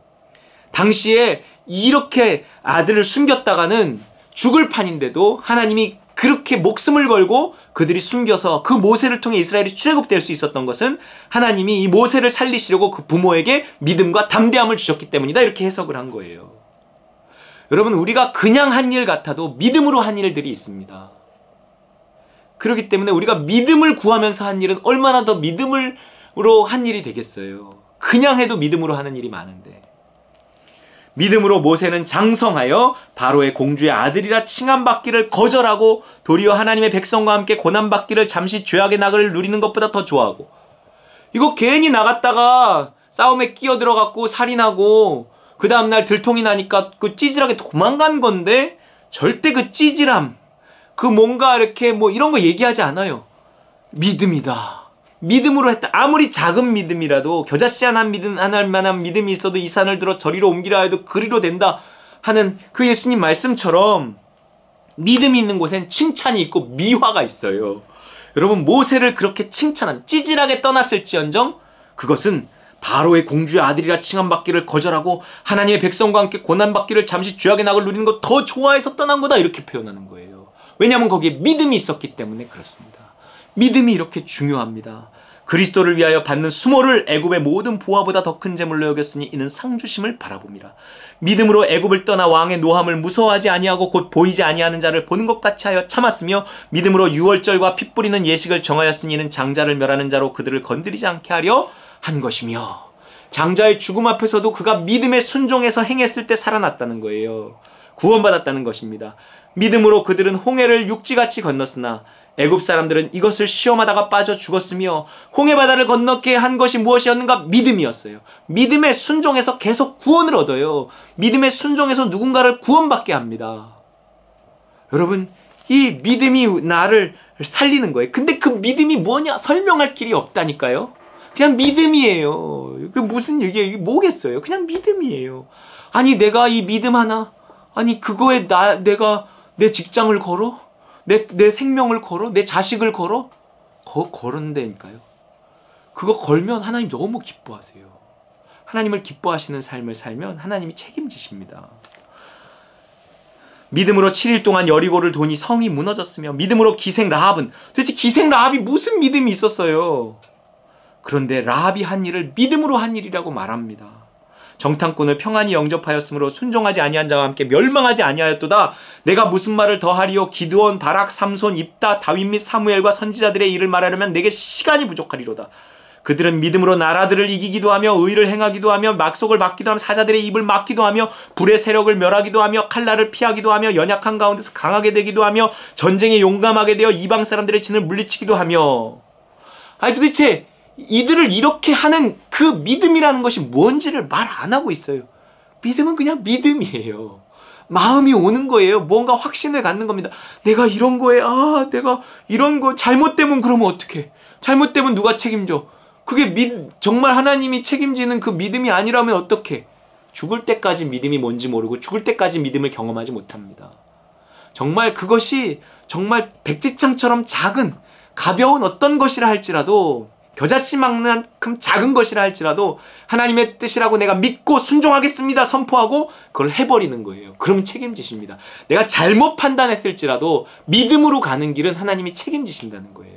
당시에 이렇게 아들을 숨겼다가는 죽을 판인데도 하나님이 그렇게 목숨을 걸고 그들이 숨겨서 그 모세를 통해 이스라엘이 출애굽될 수 있었던 것은 하나님이 이 모세를 살리시려고 그 부모에게 믿음과 담대함을 주셨기 때문이다. 이렇게 해석을 한 거예요. 여러분, 우리가 그냥 한 일 같아도 믿음으로 한 일들이 있습니다. 그렇기 때문에 우리가 믿음을 구하면서 한 일은 얼마나 더 믿음으로 한 일이 되겠어요. 그냥 해도 믿음으로 하는 일이 많은데. 믿음으로 모세는 장성하여 바로의 공주의 아들이라 칭함받기를 거절하고 도리어 하나님의 백성과 함께 고난받기를 잠시 죄악의 나그를 누리는 것보다 더 좋아하고, 이거 괜히 나갔다가 싸움에 끼어들어갖고 살인하고 그 다음날 들통이 나니까 그 찌질하게 도망간 건데 절대 그 찌질함, 그 뭔가 이렇게 이런 거 얘기하지 않아요. 믿음이다. 믿음으로 했다. 아무리 작은 믿음이라도 겨자씨 하나만한 믿음이 있어도 이 산을 들어 저리로 옮기라 해도 그리로 된다 하는 그 예수님 말씀처럼 믿음이 있는 곳엔 칭찬이 있고 미화가 있어요. 여러분, 모세를 그렇게 찌질하게 떠났을지언정 그것은 바로의 공주의 아들이라 칭함받기를 거절하고 하나님의 백성과 함께 고난받기를 잠시 죄악의 낙을 누리는 것 더 좋아해서 떠난 거다, 이렇게 표현하는 거예요. 왜냐하면 거기에 믿음이 있었기 때문에 그렇습니다. 믿음이 이렇게 중요합니다. 그리스도를 위하여 받는 수모를 애굽의 모든 보화보다 더 큰 재물로 여겼으니 이는 상주심을 바라봅니다. 믿음으로 애굽을 떠나 왕의 노함을 무서워하지 아니하고 곧 보이지 아니하는 자를 보는 것 같이 하여 참았으며 믿음으로 유월절과 피 뿌리는 예식을 정하였으니 이는 장자를 멸하는 자로 그들을 건드리지 않게 하려 한 것이며, 장자의 죽음 앞에서도 그가 믿음에 순종해서 행했을 때 살아났다는 거예요. 구원받았다는 것입니다. 믿음으로 그들은 홍해를 육지같이 건넜으나 애굽 사람들은 이것을 시험하다가 빠져 죽었으며 홍해 바다를 건너게 한 것이 무엇이었는가? 믿음이었어요. 믿음에 순종해서 계속 구원을 얻어요. 믿음에 순종해서 누군가를 구원받게 합니다. 여러분, 이 믿음이 나를 살리는 거예요. 근데 그 믿음이 뭐냐? 설명할 길이 없다니까요. 그냥 믿음이에요. 그 무슨 이게 뭐겠어요? 그냥 믿음이에요. 아니, 내가 이 믿음 하나, 아니 그거에 내가 내 직장을 걸어? 내 생명을 걸어? 내 자식을 걸어? 걸은다니까요. 그거 걸면 하나님 너무 기뻐하세요. 하나님을 기뻐하시는 삶을 살면 하나님이 책임지십니다. 믿음으로 7일 동안 여리고를 도니 성이 무너졌으며 믿음으로 기생 라합은, 도대체 기생 라합이 무슨 믿음이 있었어요? 그런데 라합이 한 일을 믿음으로 한 일이라고 말합니다. 정탐꾼을 평안히 영접하였으므로 순종하지 아니한 자와 함께 멸망하지 아니하였도다. 내가 무슨 말을 더하리요? 기드온, 바락, 삼손, 입다, 다윗 및 사무엘과 선지자들의 일을 말하려면 내게 시간이 부족하리로다. 그들은 믿음으로 나라들을 이기기도 하며 의를 행하기도 하며 막속을 막기도 하며 사자들의 입을 막기도 하며 불의 세력을 멸하기도 하며 칼날을 피하기도 하며 연약한 가운데서 강하게 되기도 하며 전쟁에 용감하게 되어 이방 사람들의 진을 물리치기도 하며. 아니, 도대체 이들을 이렇게 하는 그 믿음이라는 것이 뭔지를 말 안 하고 있어요. 믿음은 그냥 믿음이에요. 마음이 오는 거예요. 뭔가 확신을 갖는 겁니다. 내가 이런 거에, 내가 이런 거 잘못되면 그러면 어떡해? 잘못되면 누가 책임져? 그게 정말 하나님이 책임지는 그 믿음이 아니라면 어떡해? 죽을 때까지 믿음이 뭔지 모르고 죽을 때까지 믿음을 경험하지 못합니다. 정말 그것이 정말 백지창처럼 작은, 가벼운 어떤 것이라 할지라도, 겨자씨만큼 작은 것이라 할지라도 하나님의 뜻이라고 내가 믿고 순종하겠습니다 선포하고 그걸 해버리는 거예요. 그러면 책임지십니다. 내가 잘못 판단했을지라도 믿음으로 가는 길은 하나님이 책임지신다는 거예요.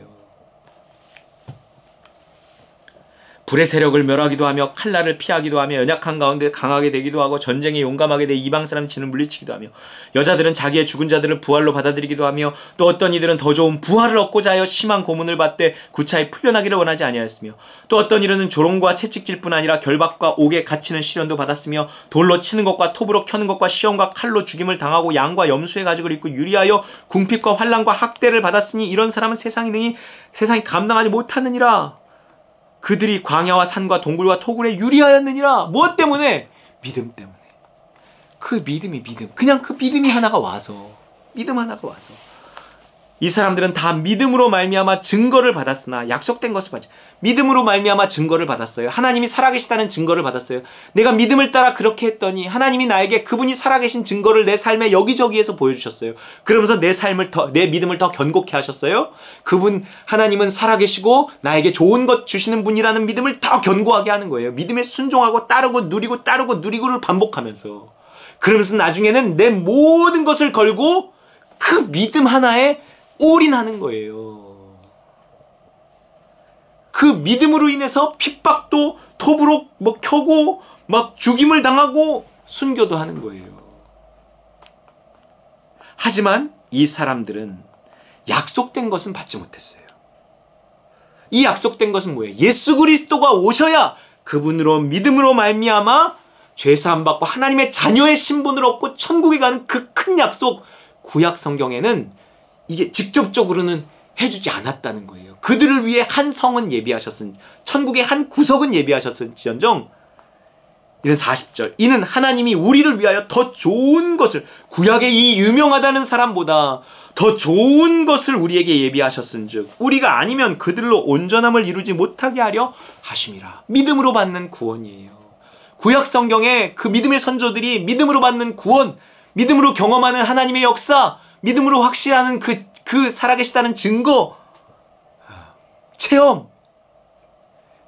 불의 세력을 멸하기도 하며 칼날을 피하기도 하며 연약한 가운데 강하게 되기도 하고 전쟁에 용감하게 돼 이방 사람 진을 물리치기도 하며 여자들은 자기의 죽은 자들을 부활로 받아들이기도 하며 또 어떤 이들은 더 좋은 부활을 얻고자 하여 심한 고문을 받되 구차히 풀려나기를 원하지 아니하였으며 또 어떤 이들은 조롱과 채찍질뿐 아니라 결박과 옥에 갇히는 시련도 받았으며 돌로 치는 것과 톱으로 켜는 것과 시험과 칼로 죽임을 당하고 양과 염소의 가죽을 입고 유리하여 궁핍과 환난과 학대를 받았으니 이런 사람은 세상이 감당하지 못하느니라. 그들이 광야와 산과 동굴과 토굴에 유리하였느니라. 무엇 때문에? 믿음 때문에. 그 믿음이 믿음. 그냥 그 믿음이 하나가 와서, 믿음 하나가 와서. 이 사람들은 다 믿음으로 말미암아 증거를 받았으나 약속된 것을 받지. 믿음으로 말미암아 증거를 받았어요. 하나님이 살아계시다는 증거를 받았어요. 내가 믿음을 따라 그렇게 했더니 하나님이 나에게 그분이 살아계신 증거를 내 삶에 여기저기에서 보여주셨어요. 그러면서 내 믿음을 더 견고케 하셨어요. 그분 하나님은 살아계시고 나에게 좋은 것 주시는 분이라는 믿음을 더 견고하게 하는 거예요. 믿음에 순종하고 따르고 누리고를 반복하면서. 그러면서 나중에는 내 모든 것을 걸고 그 믿음 하나에 올인하는 거예요. 그 믿음으로 인해서 핍박도 톱으로 켜고 막 죽임을 당하고 순교도 하는 거예요. 하지만 이 사람들은 약속된 것은 받지 못했어요. 이 약속된 것은 뭐예요? 예수 그리스도가 오셔야 그분으로 믿음으로 말미암아 죄사함 받고 하나님의 자녀의 신분을 얻고 천국에 가는 그 큰 약속, 구약 성경에는 이게 직접적으로는 해주지 않았다는 거예요. 그들을 위해 한 성은 예비하셨으니 천국의 한 구석은 예비하셨을지언정 이는 40절 이는 하나님이 우리를 위하여 더 좋은 것을, 구약의 이 유명하다는 사람보다 더 좋은 것을 우리에게 예비하셨은즉 우리가 아니면 그들로 온전함을 이루지 못하게 하려 하심이라. 믿음으로 받는 구원이에요. 구약 성경에 그 믿음의 선조들이 믿음으로 받는 구원, 믿음으로 경험하는 하나님의 역사, 믿음으로 확신하는 그 살아계시다는 증거, 체험,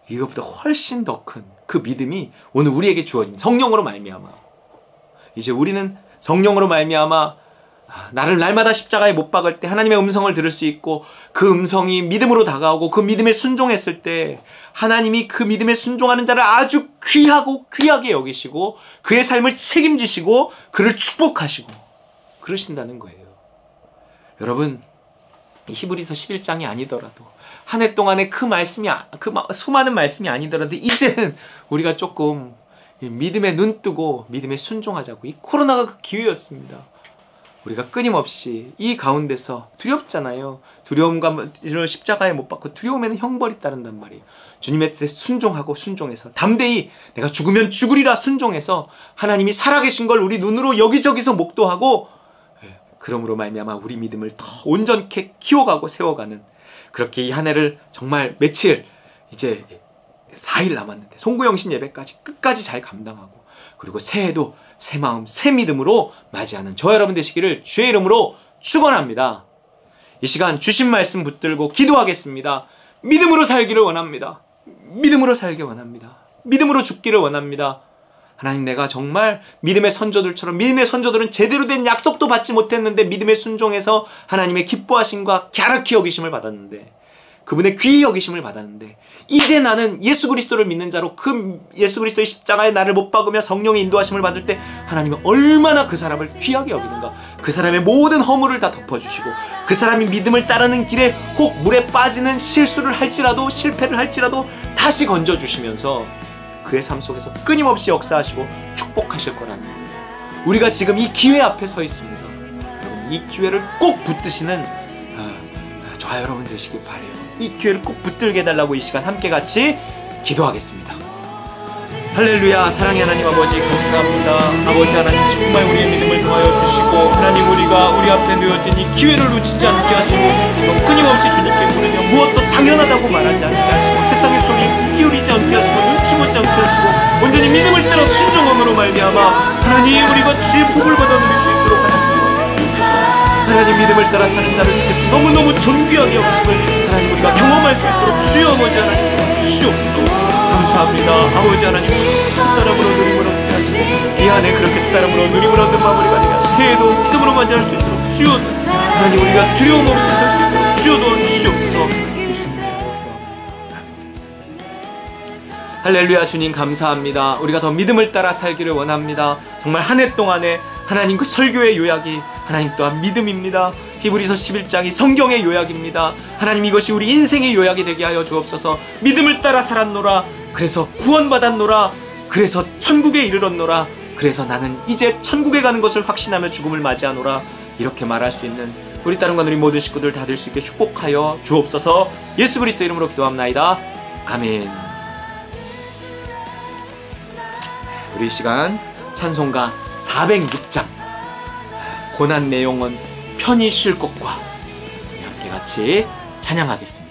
이것보다 훨씬 더 큰 그 믿음이 오늘 우리에게 주어진 성령으로 말미암아. 이제 우리는 성령으로 말미암아 나를 날마다 십자가에 못 박을 때 하나님의 음성을 들을 수 있고, 그 음성이 믿음으로 다가오고 그 믿음에 순종했을 때 하나님이 그 믿음에 순종하는 자를 아주 귀하고 귀하게 여기시고 그의 삶을 책임지시고 그를 축복하시고 그러신다는 거예요. 여러분, 히브리서 11장이 아니더라도, 한 해 동안에 그 수많은 말씀이 아니더라도 이제는 우리가 조금 믿음에 눈 뜨고 믿음에 순종하자고. 이 코로나가 그 기회였습니다. 우리가 끊임없이 이 가운데서 두렵잖아요. 두려움과 십자가에 못 박고 두려움에는 형벌이 따른단 말이에요. 주님의 뜻에 순종하고 순종해서 담대히 내가 죽으면 죽으리라 순종해서 하나님이 살아계신 걸 우리 눈으로 여기저기서 목도하고, 그러므로 말미암아 우리 믿음을 더 온전케 키워가고 세워가는, 그렇게 이 한 해를 정말 며칠, 이제 4일 남았는데 송구영신 예배까지 끝까지 잘 감당하고, 그리고 새해도 새 마음 새 믿음으로 맞이하는 저와 여러분 되시기를 주의 이름으로 축원합니다. 이 시간 주신 말씀 붙들고 기도하겠습니다. 믿음으로 살기를 원합니다. 믿음으로 살기 원합니다. 믿음으로 죽기를 원합니다. 하나님, 내가 정말 믿음의 선조들처럼, 믿음의 선조들은 제대로 된 약속도 받지 못했는데 믿음의 순종해서 하나님의 기뻐하심과 갸륵히 여기심을 받았는데, 그분의 귀히 여기심을 받았는데, 이제 나는 예수 그리스도를 믿는 자로 그 예수 그리스도의 십자가에 나를 못 박으며 성령의 인도하심을 받을 때 하나님은 얼마나 그 사람을 귀하게 여기는가. 그 사람의 모든 허물을 다 덮어주시고, 그 사람이 믿음을 따르는 길에 혹 물에 빠지는 실수를 할지라도, 실패를 할지라도 다시 건져주시면서 그의 삶 속에서 끊임없이 역사하시고 축복하실 거라는 거예요. 우리가 지금 이 기회 앞에 서 있습니다. 여러분, 이 기회를 꼭 붙드시는 저와 여러분 되시길 바라요. 이 기회를 꼭 붙들게 해달라고 이 시간 함께 같이 기도하겠습니다. 할렐루야. 사랑의 하나님 아버지, 감사합니다. 아버지 하나님, 정말 우리의 믿음을 도와여 주시고, 하나님, 우리가 우리 앞에 놓여진 이 기회를 놓치지 않게 하시고, 끊임없이 주님께 부르며 무엇도 당연하다고 말하지 않게 하시고, 세상의 소리에 기울이지 않게 하시고, 눈치 보지 않게 하시고, 온전히 믿음을 따라 순종함으로 말미암아 하나님, 우리가 주의 복을 받아 누릴 수 있도록 하나님 도와주시옵소서. 하나님, 믿음을 따라 사는 자를 주께서 너무너무 존귀하게 여기심을 하나님 우리가 경험할 수 있도록 주여 아버지 하나님 주시옵소서. 감사합니다. 아버지 하나님, 따름으로 누림을 얻게 하시고, 이 안에 그렇게 따름으로 누림을 얻는 마무리가 되게 하시고, 새해도 믿음으로 맞이할 수 있도록 주여, 하나님, 우리가 두려움 없이 살 수 있도록 주여 도와주시옵소서. 예수님의 이름으로 기도합니다. 할렐루야. 주님 감사합니다. 우리가 더 믿음을 따라 살기를 원합니다. 정말 한 해 동안에 하나님 그 설교의 요약이 하나님 또한 믿음입니다. 히브리서 11장이 성경의 요약입니다. 하나님, 이것이 우리 인생의 요약이 되게 하여 주옵소서. 믿음을 따라 살았노라. 그래서 구원받았노라. 그래서 천국에 이르렀노라. 그래서 나는 이제 천국에 가는 것을 확신하며 죽음을 맞이하노라. 이렇게 말할 수 있는 우리 따름과 우리 모든 식구들 다 될 수 있게 축복하여 주옵소서. 예수 그리스도 이름으로 기도합나이다. 아멘. 우리 시간 찬송가 406장 고난 내 영혼 편히 쉴 곳과 함께 같이 찬양하겠습니다.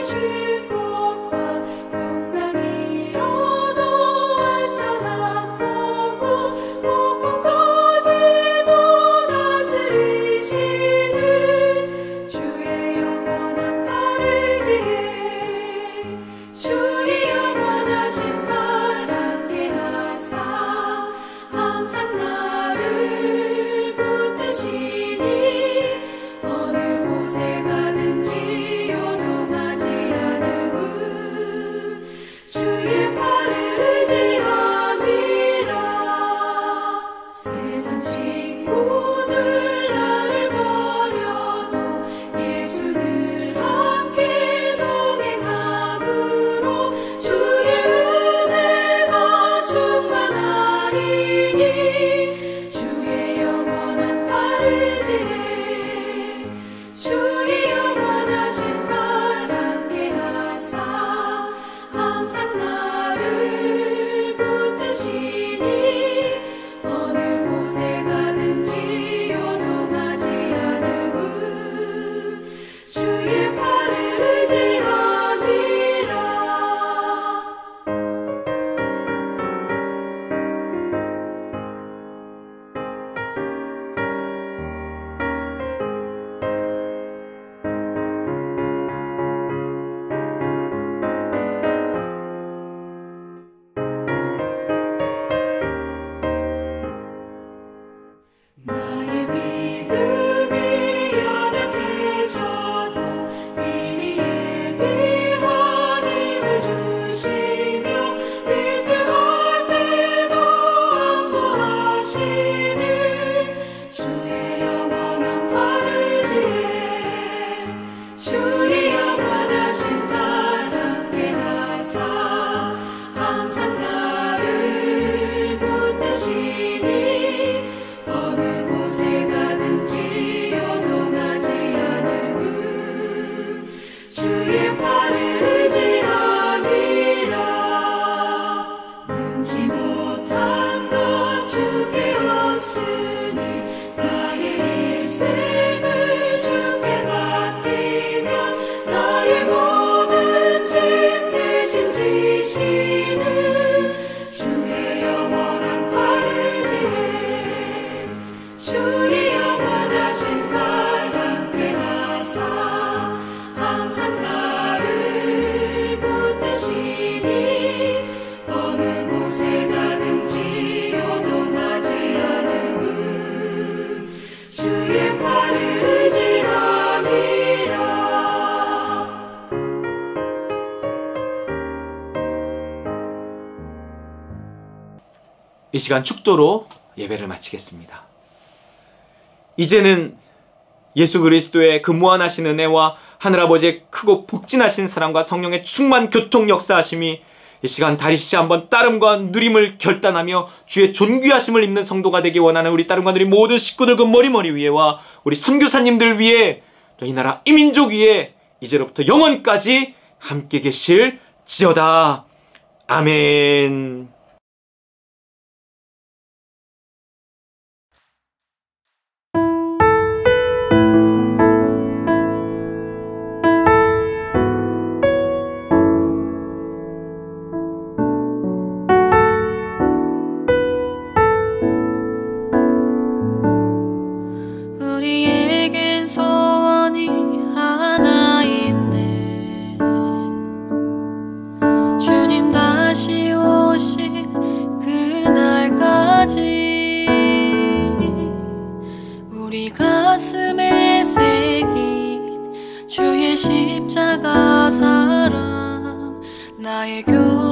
쉴 곳과 풍랑이로도 안전한 보고 이 시간 축도로 예배를 마치겠습니다. 이제는 예수 그리스도의 그 무한하신 은혜와 하늘아버지의 크고 복진하신 사랑과 성령의 충만 교통 역사하심이 이 시간 다시 한번 따름과 누림을 결단하며 주의 존귀하심을 입는 성도가 되기 원하는 우리 따름과 누림 모든 식구들 그 머리머리 위에와 우리 선교사님들 위에 또 이 나라 이민족 위에 이제로부터 영원까지 함께 계실지어다. 아멘. 우리에겐 소원이 하나 있네. 주님 다시 오실 그날까지 우리 가슴에 새긴 주의 십자가 사랑 나의 교